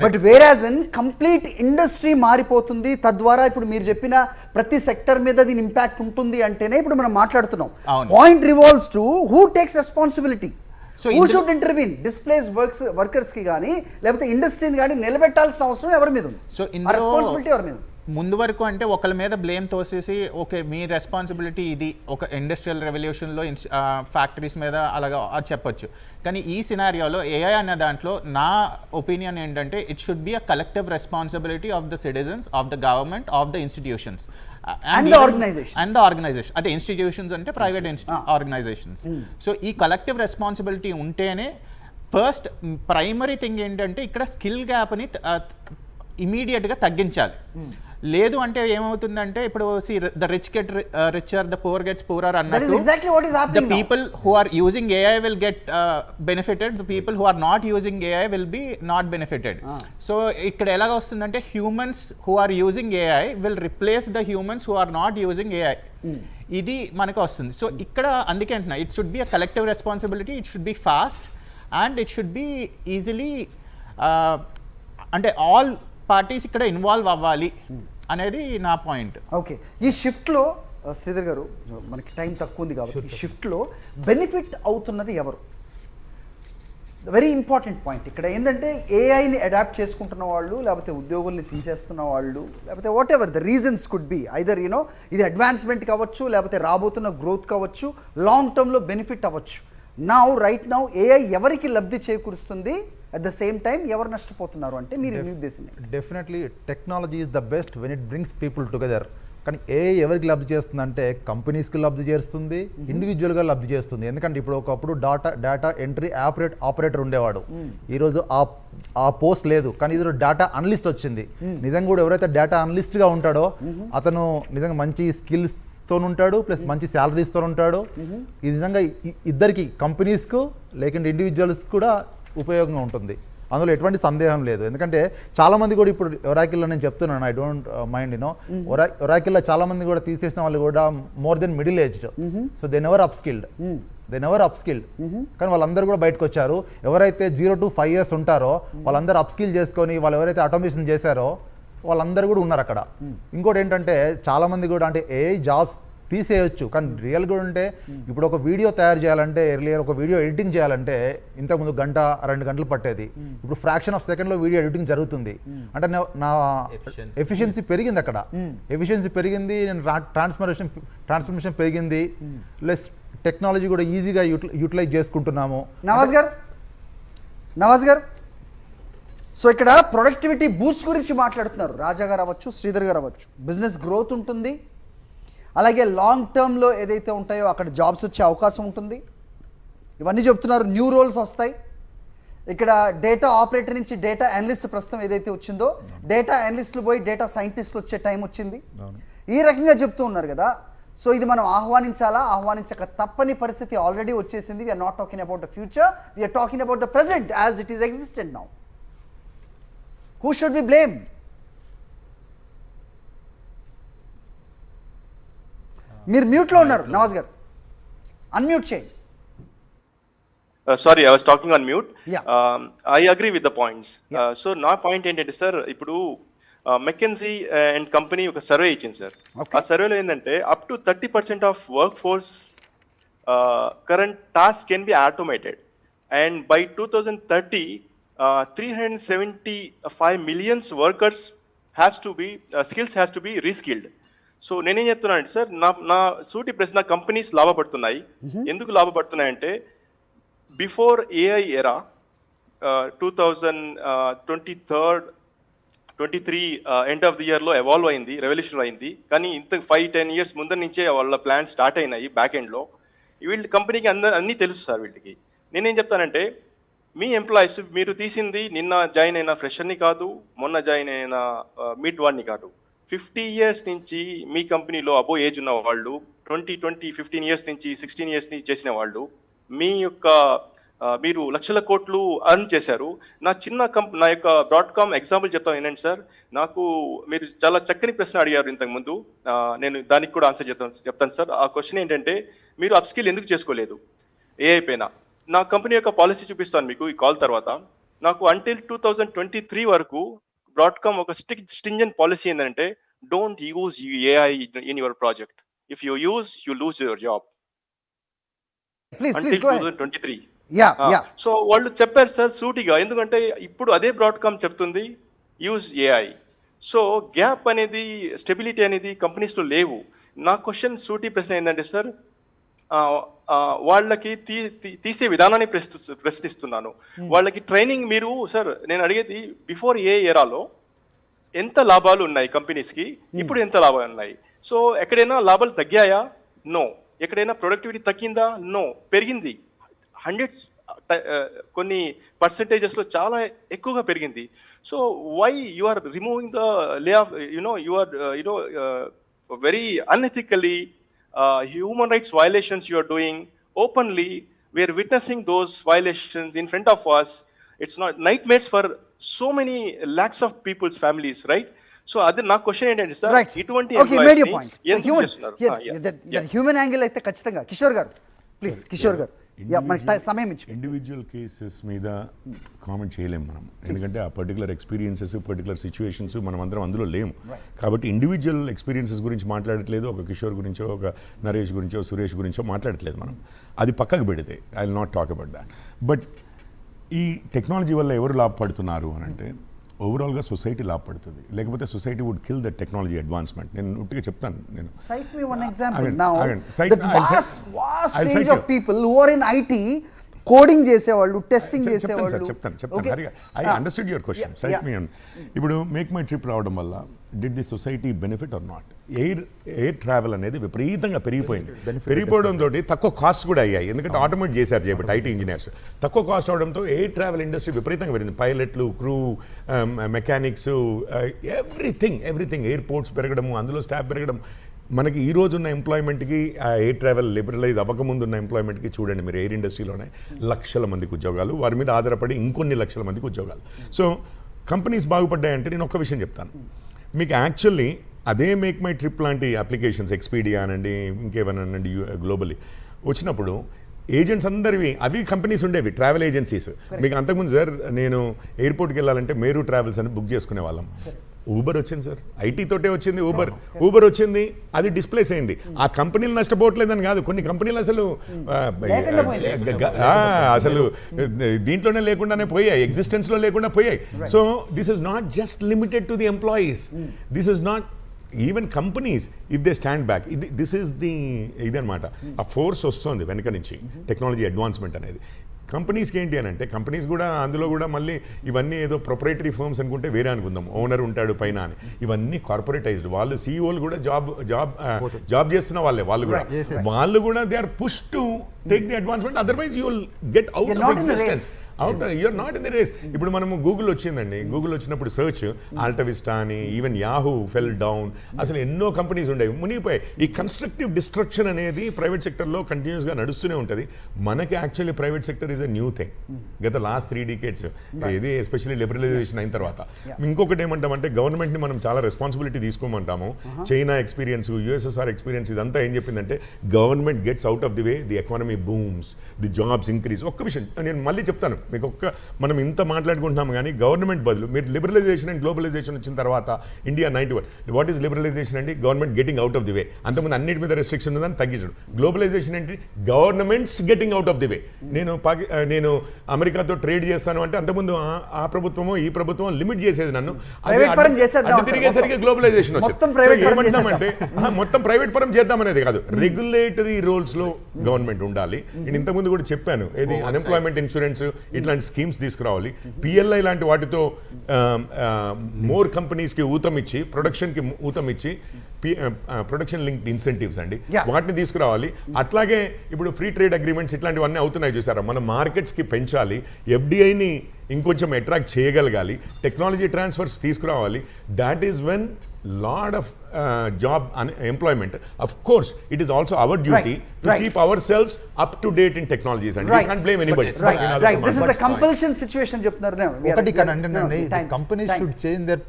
But whereas in complete industry మారిపోతుంది. తద్వారా ఇప్పుడు మీరు చెప్పిన ప్రతి సెక్టర్ మీద దీని ఇంపాక్ట్ ఉంటుంది అంటేనే ఇప్పుడు మనం మాట్లాడుతున్నాం. Point revolves to who takes responsibility, who should intervene. Displace workers కి కానీ లేకపోతే ఇండస్ట్రీని కానీ నిలబెట్టాల్సిన అవసరం ఎవరి మీద ఉంది? సో రెస్పాన్సిబిలిటీ ఎవరి మీద? ముందు వరకు అంటే ఒకళ్ళ మీద బ్లేమ్ తోసేసి ఓకే మీ రెస్పాన్సిబిలిటీ ఇది ఒక ఇండస్ట్రియల్ రెవల్యూషన్లో ఫ్యాక్టరీస్ మీద అలాగా అది చెప్పొచ్చు. కానీ ఈ సినారియోలో ఏఐ అనే దాంట్లో నా ఒపీనియన్ ఏంటంటే it should be a collective responsibility of the citizens, of the government, of the institutions And the organizations. And the organization. అదే ఇన్స్టిట్యూషన్స్ అంటే ప్రైవేట్ ఆర్గనైజేషన్స్. సో ఈ కలెక్టివ్ రెస్పాన్సిబిలిటీ ఉంటేనే ఫస్ట్ ప్రైమరీ థింగ్ ఏంటంటే ఇక్కడ skill గ్యాప్ని ఇమీడియట్గా తగ్గించాలి. లేదు అంటే ఏమవుతుందంటే ఇప్పుడు the rich get richer, the poor gets poorer That is exactly what is the happening now. People who are using AI will get benefited, the people who are not using AI will be not benefited. So ఇక్కడ ఎలాగ వస్తుందంటే humans who are using AI will replace the humans who are not using AI. ఇది మనకు వస్తుంది. So ఇక్కడ అందుకే అంటున్నా it should be a collective responsibility, it should B fast and it should be easily, అంటే ఆల్ పార్టీస్ ఇక్కడ involve అవ్వాలి అనేది నా పాయింట్. ఓకే, ఈ షిఫ్ట్లో శ్రీధర్ గారు మనకి టైం తక్కువ ఉంది కాబట్టి ఈ షిఫ్ట్లో బెనిఫిట్ అవుతున్నది ఎవరు? వెరీ ఇంపార్టెంట్ పాయింట్ ఇక్కడ ఏంటంటే ఏఐని అడాప్ట్ చేసుకుంటున్న వాళ్ళు, లేకపోతే ఉద్యోగుల్ని తీసేస్తున్న వాళ్ళు, లేకపోతే what ever the reasons could be, either you know ఇది అడ్వాన్స్మెంట్ కావచ్చు, లేకపోతే రాబోతున్న గ్రోత్ కావచ్చు, లాంగ్ టర్మ్లో బెనిఫిట్ అవ్వచ్చు. రైట్ నౌ ఏఐ ఎవరికి లబ్ధి చేకూరుస్తుంది, అట్ ద సేమ్ టైం ఎవరు నష్టపోతున్నారు అంటే మీరు మీ ఉద్దేశం? Definitely technology is the best when it brings people together. కానీ ఏఐ ఎవరికి లబ్ధి చేస్తుందంటే కంపెనీస్కి లబ్ధి చేస్తుంది, ఇండివిజువల్గా లబ్ధి చేస్తుంది. ఎందుకంటే ఇప్పుడు ఒకప్పుడు డేటా ఎంట్రీ ఆపరేటర్ ఉండేవాడు, ఈరోజు ఆ పోస్ట్ లేదు, కానీ ఈరోజు డేటా అనలిస్ట్ వచ్చింది. నిజంగా కూడా ఎవరైతే డేటా అనలిస్ట్గా ఉంటాడో అతను నిజంగా మంచి స్కిల్స్తో ఉంటాడు, ప్లస్ మంచి శాలరీస్తో ఉంటాడు. ఇది నిజంగా ఇద్దరికి కంపెనీస్కు లేకుంటే ఇండివిజువల్స్ కూడా ఉపయోగంగా ఉంటుంది, అందులో ఎటువంటి సందేహం లేదు. ఎందుకంటే చాలామంది కూడా ఇప్పుడు ఒరాకిల్లో నేను చెప్తున్నాను, ఐ డోంట్ మైండ్ యూనో, ఒరాకిల్లో చాలామంది కూడా తీసేసిన వాళ్ళు కూడా more than middle aged, so they never up skilled, కానీ వాళ్ళందరూ కూడా బయటకు వచ్చారు. ఎవరైతే 0 to 5 years ఉంటారో వాళ్ళందరూ అప్ స్కిల్ చేసుకొని వాళ్ళు ఎవరైతే ఆటోమేషన్ చేశారో వాళ్ళందరూ కూడా ఉన్నారు అక్కడ. ఇంకోటి ఏంటంటే చాలామంది కూడా అంటే ఏఐ జాబ్స్ తీసేయచ్చు, కానీ రియల్ కూడా ఉంటే ఇప్పుడు ఒక వీడియో తయారు చేయాలంటే ఎర్లియర్ ఒక వీడియో ఎడిటింగ్ చేయాలంటే ఇంతకుముందు 1-2 గంటలు పట్టేది, ఇప్పుడు ఫ్రాక్షన్ ఆఫ్ సెకండ్లో వీడియో ఎడిటింగ్ జరుగుతుంది. అంటే నా ఎఫిషియన్సీ పెరిగింది, అక్కడ ఎఫిషియన్సీ పెరిగింది, నేను ట్రాన్స్ఫర్మేషన్ పెరిగింది, ప్లస్ టెక్నాలజీ కూడా ఈజీగా యూటిలైజ్ చేసుకుంటున్నాము. నవాజ్ గారు సో ఇక్కడ ప్రొడక్టివిటీ బూస్ట్ గురించి మాట్లాడుతున్నారు. రాజా గారు అవ్వచ్చు, శ్రీధర్ గారు అవ్వచ్చు. బిజినెస్ గ్రోత్ ఉంటుంది, అలాగే లాంగ్ టర్మ్లో ఏదైతే ఉంటాయో అక్కడ జాబ్స్ వచ్చే అవకాశం ఉంటుంది, ఇవన్నీ చెప్తున్నారు. న్యూ రోల్స్ వస్తాయి. ఇక్కడ డేటా ఆపరేటర్ నుంచి డేటా అనలిస్ట్ ప్రస్తుతం ఏదైతే వచ్చిందో, డేటా అనలిస్టులు పోయి డేటా సైంటిస్టులు వచ్చే టైం వచ్చింది. ఈ రకంగా చెప్తూ ఉన్నారు కదా. సో ఇది మనం ఆహ్వానించక తప్పని పరిస్థితి ఆల్రెడీ వచ్చేసింది. We are not talking about the future, we are talking about the present as it is existent now. Who should we blame? మీరు మ్యూట్లో ఉన్నారు నవాజ్ గారు, అన్మ్యూట్ చేయండి. Sorry, I was talking on mute. Yeah. I agree with the points. So నా point ఏంటంటే sir, ఇప్పుడు McKinsey and company ఒక survey ఇచ్చింది సార్. ఆ సర్వేలో ఏంటంటే up to 30% of workforce current task can be automated, and by 2030 375 million workers skills has to be reskilled. So నేనేం చెప్తున్నానంటే సార్, నా సూటి ప్రశ్న, కంపెనీస్ లాభపడుతున్నాయి. ఎందుకు లాభపడుతున్నాయంటే బిఫోర్ ఏఐ ఎరా 2023 ఎండ్ ఆఫ్ ది ఇయర్లో ఎవాల్వ్ అయింది, రెవల్యూషన్ అయింది. కానీ ఇంత 5-10 years ముందర నుంచే వాళ్ళ ప్లాన్ స్టార్ట్ అయినాయి బ్యాక్ ఎండ్లో. వీళ్ళ కంపెనీకి అన్నీ తెలుసు సార్ వీళ్ళకి. నేనేం చెప్తానంటే, మీ ఎంప్లాయీస్ మీరు తీసింది నిన్న జాయిన్ అయిన ఫ్రెషర్ని కాదు, మొన్న జాయిన్ అయిన మిడ్ వాడిని కాదు. 50 years నుంచి మీ కంపెనీలో అబో ఏజ్ ఉన్న వాళ్ళు, 15 years నుంచి 16 years నుంచి చేసిన వాళ్ళు, మీ యొక్క మీరు లక్షల కోట్లు అర్న్ చేశారు. నా యొక్క బ్రాడ్కామ్ ఎగ్జాంపుల్ చెప్తాను ఏంటంటే సార్, నాకు మీరు చాలా చక్కని ప్రశ్న అడిగారు ఇంతకుముందు, నేను దానికి కూడా ఆన్సర్ చెప్తాను సార్. ఆ క్వశ్చన్ ఏంటంటే, మీరు అప్ స్కిల్ ఎందుకు చేసుకోలేదు ఏఐ పైన? నా కంపెనీ యొక్క పాలసీ చూపిస్తాను మీకు ఈ కాల్ తర్వాత. నాకు అంటిల్ 2023 వరకు బ్రాడ్కామ్ ఒక స్ట్రింజెంట్ పాలసీ ఏంటంటే, don't use AI in your project. If you use, you lose your job. Until 2023. So వాళ్ళు చెప్పారు సార్ సూటిగా, ఎందుకంటే ఇప్పుడు అదే బ్రాడ్కామ్ చెప్తుంది యూజ్ ఏఐ. సో గ్యాప్ అనేది, స్టెబిలిటీ అనేది కంపెనీస్లో లేవు. నా క్వశ్చన్ సూటి ప్రశ్న ఏంటంటే సార్, వాళ్ళకి తీసే విధానాన్ని ప్రశ్నిస్తున్నాను. వాళ్ళకి ట్రైనింగ్ మీరు సార్, నేను అడిగేది బిఫోర్ ఏ ఎరాలో ఎంత లాభాలు ఉన్నాయి కంపెనీస్కి, ఇప్పుడు ఎంత లాభాలు ఉన్నాయి? సో ఎక్కడైనా లాభాలు తగ్గాయా? నో. ఎక్కడైనా ప్రొడక్టివిటీ తగ్గిందా? నో. పెరిగింది. హండ్రెడ్స్ కొన్ని పర్సెంటేజెస్లో చాలా ఎక్కువగా పెరిగింది. So why you are removing the layoff you are very unethically human rights violations you are doing openly. We are witnessing those violations in front of us. It's not nightmares for so many lakhs of people's families, right? So adi na question ఏంటంటే sir, ఇటువంటి okay, made you point. Human angle అయితే ఖచ్చితంగా కిషోర్ గారు, please Kishore గారు, మనకి సమయం ఇచ్చి. Individual cases మీద కామెంట్ చేయలేము మనం, ఎందుకంటే ఆ పర్టికులర్ ఎక్స్పీరియన్సెస్, పర్టికులర్ సిచ్యువేషన్స్ మనం అందరం అందులో లేము. కాబట్టి ఇండివిజువల్ ఎక్స్పీరియన్సెస్ గురించి మాట్లాడట్లేదు, ఒక కిషోర్ గురించో, ఒక నరేష్ గురించో, సురేష్ గురించో మాట్లాడట్లేదు మనం. అది పక్కకు పెడితే I will not talk about that. But ఈ టెక్నాలజీ వల్ల ఎవరు లాభపడుతున్నారు అని అంటే, ఓవరాల్గా సొసైటీ లాభపడుతుంది, లేకపోతే society would kill the technology advancement. నేను ఉట్టిగా చెప్తాను. నేను cite me one example now. The vast range of people who are in IT, coding చేసేవాళ్ళు, టెస్టింగ్ చేసేవాళ్ళు. చెప్తాను హరిగా. I understood your question. సైట్ మీ అండ్ ఇప్పుడు మేక్ మై ట్రిప్ రావడం వల్ల did the society benefit or not? Air travel అనేది విపరీతంగా పెరిగిపోయింది. పెరిగిపోవడంతో తక్కువ కాస్ట్ కూడా అయ్యాయి, ఎందుకంటే ఆటోమేట్ చేశారు చేయబట్టి ఐటీ ఇంజనీర్స్. తక్కువ కాస్ట్ అవడంతో ఎయిర్ ట్రావెల్ ఇండస్ట్రీ విపరీతంగా పెరిగింది. పైలట్లు, క్రూ, మెకానిక్స్, ఎవ్రీథింగ్ ఎయిర్పోర్ట్స్ పెరగడము, అందులో స్టాఫ్ పెరగడం. మనకి ఈ రోజు ఉన్న ఎంప్లాయ్మెంట్కి, ఎయిర్ ట్రావెల్ లిబరలైజ్ అవ్వకముందు ఉన్న ఎంప్లాయ్మెంట్కి చూడండి మీరు, ఎయిర్ ఇండస్ట్రీలోనే లక్షల మందికి ఉద్యోగాలు, వారి మీద ఆధారపడి ఇంకొన్ని లక్షల మందికి ఉద్యోగాలు. సో కంపెనీస్ బాగుపడ్డాయంటే నేను ఒక్క విషయం చెప్తాను మీకు. యాక్చువల్లీ అదే మేక్ మై ట్రిప్ లాంటి అప్లికేషన్స్, ఎక్స్పీడియా అనండి, ఇంకేమనండి, గ్లోబలీ వచ్చినప్పుడు ఏజెంట్స్ అందరివి అవి కంపెనీస్ ఉండేవి, ట్రావెల్ ఏజెన్సీస్. మీకు అంతకుముందు సార్ నేను ఎయిర్పోర్ట్కి వెళ్ళాలంటే మేరు ట్రావెల్స్ అని బుక్ చేసుకునే వాళ్ళం. ఊబర్ వచ్చింది సార్, ఐటీ తోటే వచ్చింది ఊబర్ వచ్చింది, అది డిస్ప్లేస్ అయింది. ఆ కంపెనీలు నష్టపోవట్లేదని కాదు, కొన్ని కంపెనీలు అసలు దీంట్లోనే లేకుండానే పోయాయి, ఎగ్జిస్టెన్స్లో లేకుండా పోయాయి. So this is not just limited to the employees, this is not even companies if they stand back. This is the ఇదనమాట. ఆ ఫోర్స్ వస్తుంది వెనక నుంచి, టెక్నాలజీ అడ్వాన్స్మెంట్ అనేది. కంపెనీస్కి ఏంటి అని అంటే, కంపెనీస్ కూడా అందులో కూడా మళ్ళీ ఇవన్నీ ఏదో ప్రొపరేటరీ ఫర్మ్స్ అనుకుంటే వేరే అనుకుందాం, ఓనర్ ఉంటాడు పైన అని. ఇవన్నీ కార్పొరేటైజ్డ్. వాళ్ళు సీఈఓలు కూడా జాబ్ చేస్తున్న వాళ్ళు కూడా they are push to take the advancement, otherwise you will get out of existence. You are not in the race. ఇప్పుడు మనము గూగుల్ వచ్చిందండి, గూగుల్ వచ్చినప్పుడు సర్చ్ ఆల్టవిస్టా అని, ఈవెన్ యాహూ ఫెల్ డౌన్, అసలు ఎన్నో కంపెనీస్ ఉండేవి, మునిగిపోయాయి. ఈ కన్స్ట్రక్టివ్ డిస్ట్రక్షన్ అనేది ప్రైవేట్ సెక్టర్లో కంటిన్యూస్గా నడుస్తూనే ఉంటుంది. మనకి actually private sector is a new thing గత లాస్ట్ 3 decades, ఇది ఎస్పెషల్లీ లిబరలైజేషన్ అయిన తర్వాత. ఇంకొకటి ఏమంటామంటే, గవర్నమెంట్ని మనం చాలా రెస్పాన్సిబిలిటీ తీసుకోమంటాము. చైనా ఎక్స్పీరియన్స్, యుఎస్ఎస్ఆర్ ఎక్స్పీరియన్స్, ఇదంతా ఏం చెప్పిందంటే, government gets out of the way, the economy booms, the jobs increase. ఒక్క విషయం నేను మళ్ళీ చెప్తాను మీకు, మనం ఇంత మాట్లాడుకుంటున్నాం కానీ గవర్నమెంట్ బదులు మీరు లిబరలైజేషన్ అండ్ గ్లోబలైజేషన్ వచ్చిన తర్వాత ఇండియా 91, వాట్ ఈస్ లిబరలైజేషన్ అంటే government getting out of the వే. అంతకుముందు అన్నిటి మీద రెస్ట్రిక్షన్ ఉందని తగ్గించడం. గ్లోబలైజేషన్ అంటే governments getting out of the వే. నేను అమెరికాతో ట్రేడ్ చేస్తాను అంటే అంతకుముందు ఆ ప్రభుత్వమో ఈ ప్రభుత్వం లిమిట్ చేసేది నన్ను, తిరిగేసరికి గ్లోబలైజేషన్ వచ్చింది. ఏమంటున్నామంటే మొత్తం ప్రైవేట్ పరం చేద్దామనేది కాదు, రెగ్యులేటరీ రోల్స్ లో గవర్నమెంట్ ఉండాలి. నేను ఇంతకుముందు కూడా చెప్పాను, ఏది అన్ఎంప్లాయ్మెంట్ ఇన్సూరెన్స్ ఇట్లాంటి స్కీమ్స్ తీసుకురావాలి. పిఎల్ఐ లాంటి వాటితో మోర్ కంపెనీస్కి ఊతం ఇచ్చి, ప్రొడక్షన్కి ఊతం ఇచ్చి, ప్రొడక్షన్ లింక్డ్ ఇన్సెంటివ్స్ అండి, వాటిని తీసుకురావాలి. అట్లాగే ఇప్పుడు ఫ్రీ ట్రేడ్ అగ్రిమెంట్స్ ఇట్లాంటివన్నీ అవుతున్నాయి చూసారా, మన మార్కెట్స్కి పెంచాలి, ఎఫ్డిఐని ఇంకొంచెం అట్రాక్ట్ చేయగలగాలి, టెక్నాలజీ ట్రాన్స్ఫర్స్ తీసుకురావాలి. That is when lot of job and employment. Of course, it is also our duty to keep ourselves up to date in technologies, and we can't blame anybody. Right. This is a compulsion situation చెప్తున్నారు. ఒకటి కనండి, companies should change their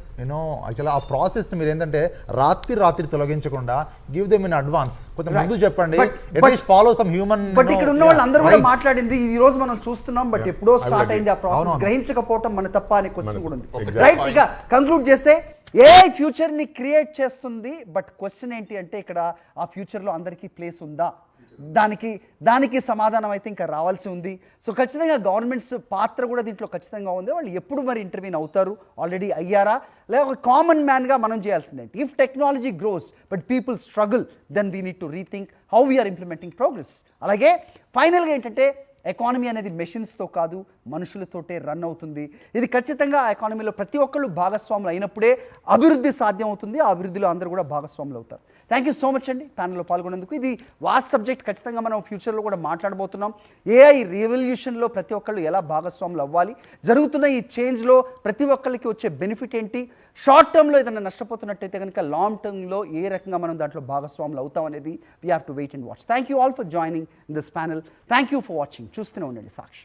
actually ఆ process మీరు ఏంటంటే రాత్రి తొలగించకుండా give them in advance, కొంచెం ముందు చెప్పండి, at least follow some human. But ఇక్కడ ఉన్న వాళ్ళు అందరూ కూడా మాట్లాడింది ఈ రోజు మనం చూస్తున్నాం, బట్ ఎప్పుడో స్టార్ట్ అయింది ఆ ప్రాసెస్, గ్రహించకపోవటం మన తప్ప అనే క్వశ్చన్ కూడా ఉంది. రైట్, ఇక కంక్లూడ్ చేస్తే ఏఐ ఫ్యూచర్ని క్రియేట్ చేస్తుంది, బట్ క్వశ్చన్ ఏంటి అంటే ఇక్కడ ఆ ఫ్యూచర్లో అందరికీ ప్లేస్ ఉందా? దానికి సమాధానం అయితే ఇంకా రావాల్సి ఉంది. సో ఖచ్చితంగా గవర్నమెంట్స్ పాత్ర కూడా దీంట్లో ఖచ్చితంగా ఉంది. వాళ్ళు ఎప్పుడు మరి ఇంటర్వ్యూన్ అవుతారు, ఆల్రెడీ అయ్యారా, లేదా ఒక కామన్ మ్యాన్గా మనం చేయాల్సిందేంటి? If technology grows but people struggle then we need to rethink how we're implementing progress. అలాగే ఫైనల్గా ఏంటంటే ఎకానమీ అనేది మెషిన్స్తో కాదు, మనుషులతోటే రన్ అవుతుంది. ఇది ఖచ్చితంగా ఆ ఎకానమీలో ప్రతి ఒక్కళ్ళు భాగస్వాములు అయినప్పుడే అభివృద్ధి సాధ్యం అవుతుంది. ఆ అభివృద్ధిలో అందరూ కూడా భాగస్వాములు అవుతారు. థ్యాంక్ యూ సో మచ్ అండి ప్యానెల్లో పాల్గొనేందుకు. ఇది వాస్ట్ సబ్జెక్ట్, ఖచ్చితంగా మనం ఫ్యూచర్లో కూడా మాట్లాడబోతున్నాం. ఏఐ రెవల్యూషన్లో ప్రతి ఒక్కళ్ళు ఎలా భాగస్వాములు అవ్వాలి, జరుగుతున్న ఈ చేంజ్లో ప్రతి ఒక్కళ్ళకి వచ్చే బెనిఫిట్ ఏంటి, షార్ట్ టర్మ్లో ఏదైనా నష్టపోతున్నట్టయితే కనుక లాంగ్ టర్మ్లో ఏ రకంగా మనం దాంట్లో భాగస్వాములు అవుతాం అనేది we have to wait and watch. Thank you all for joining in this panel. Thank you for watching. చూస్తూనే ఉండండి సాక్షి.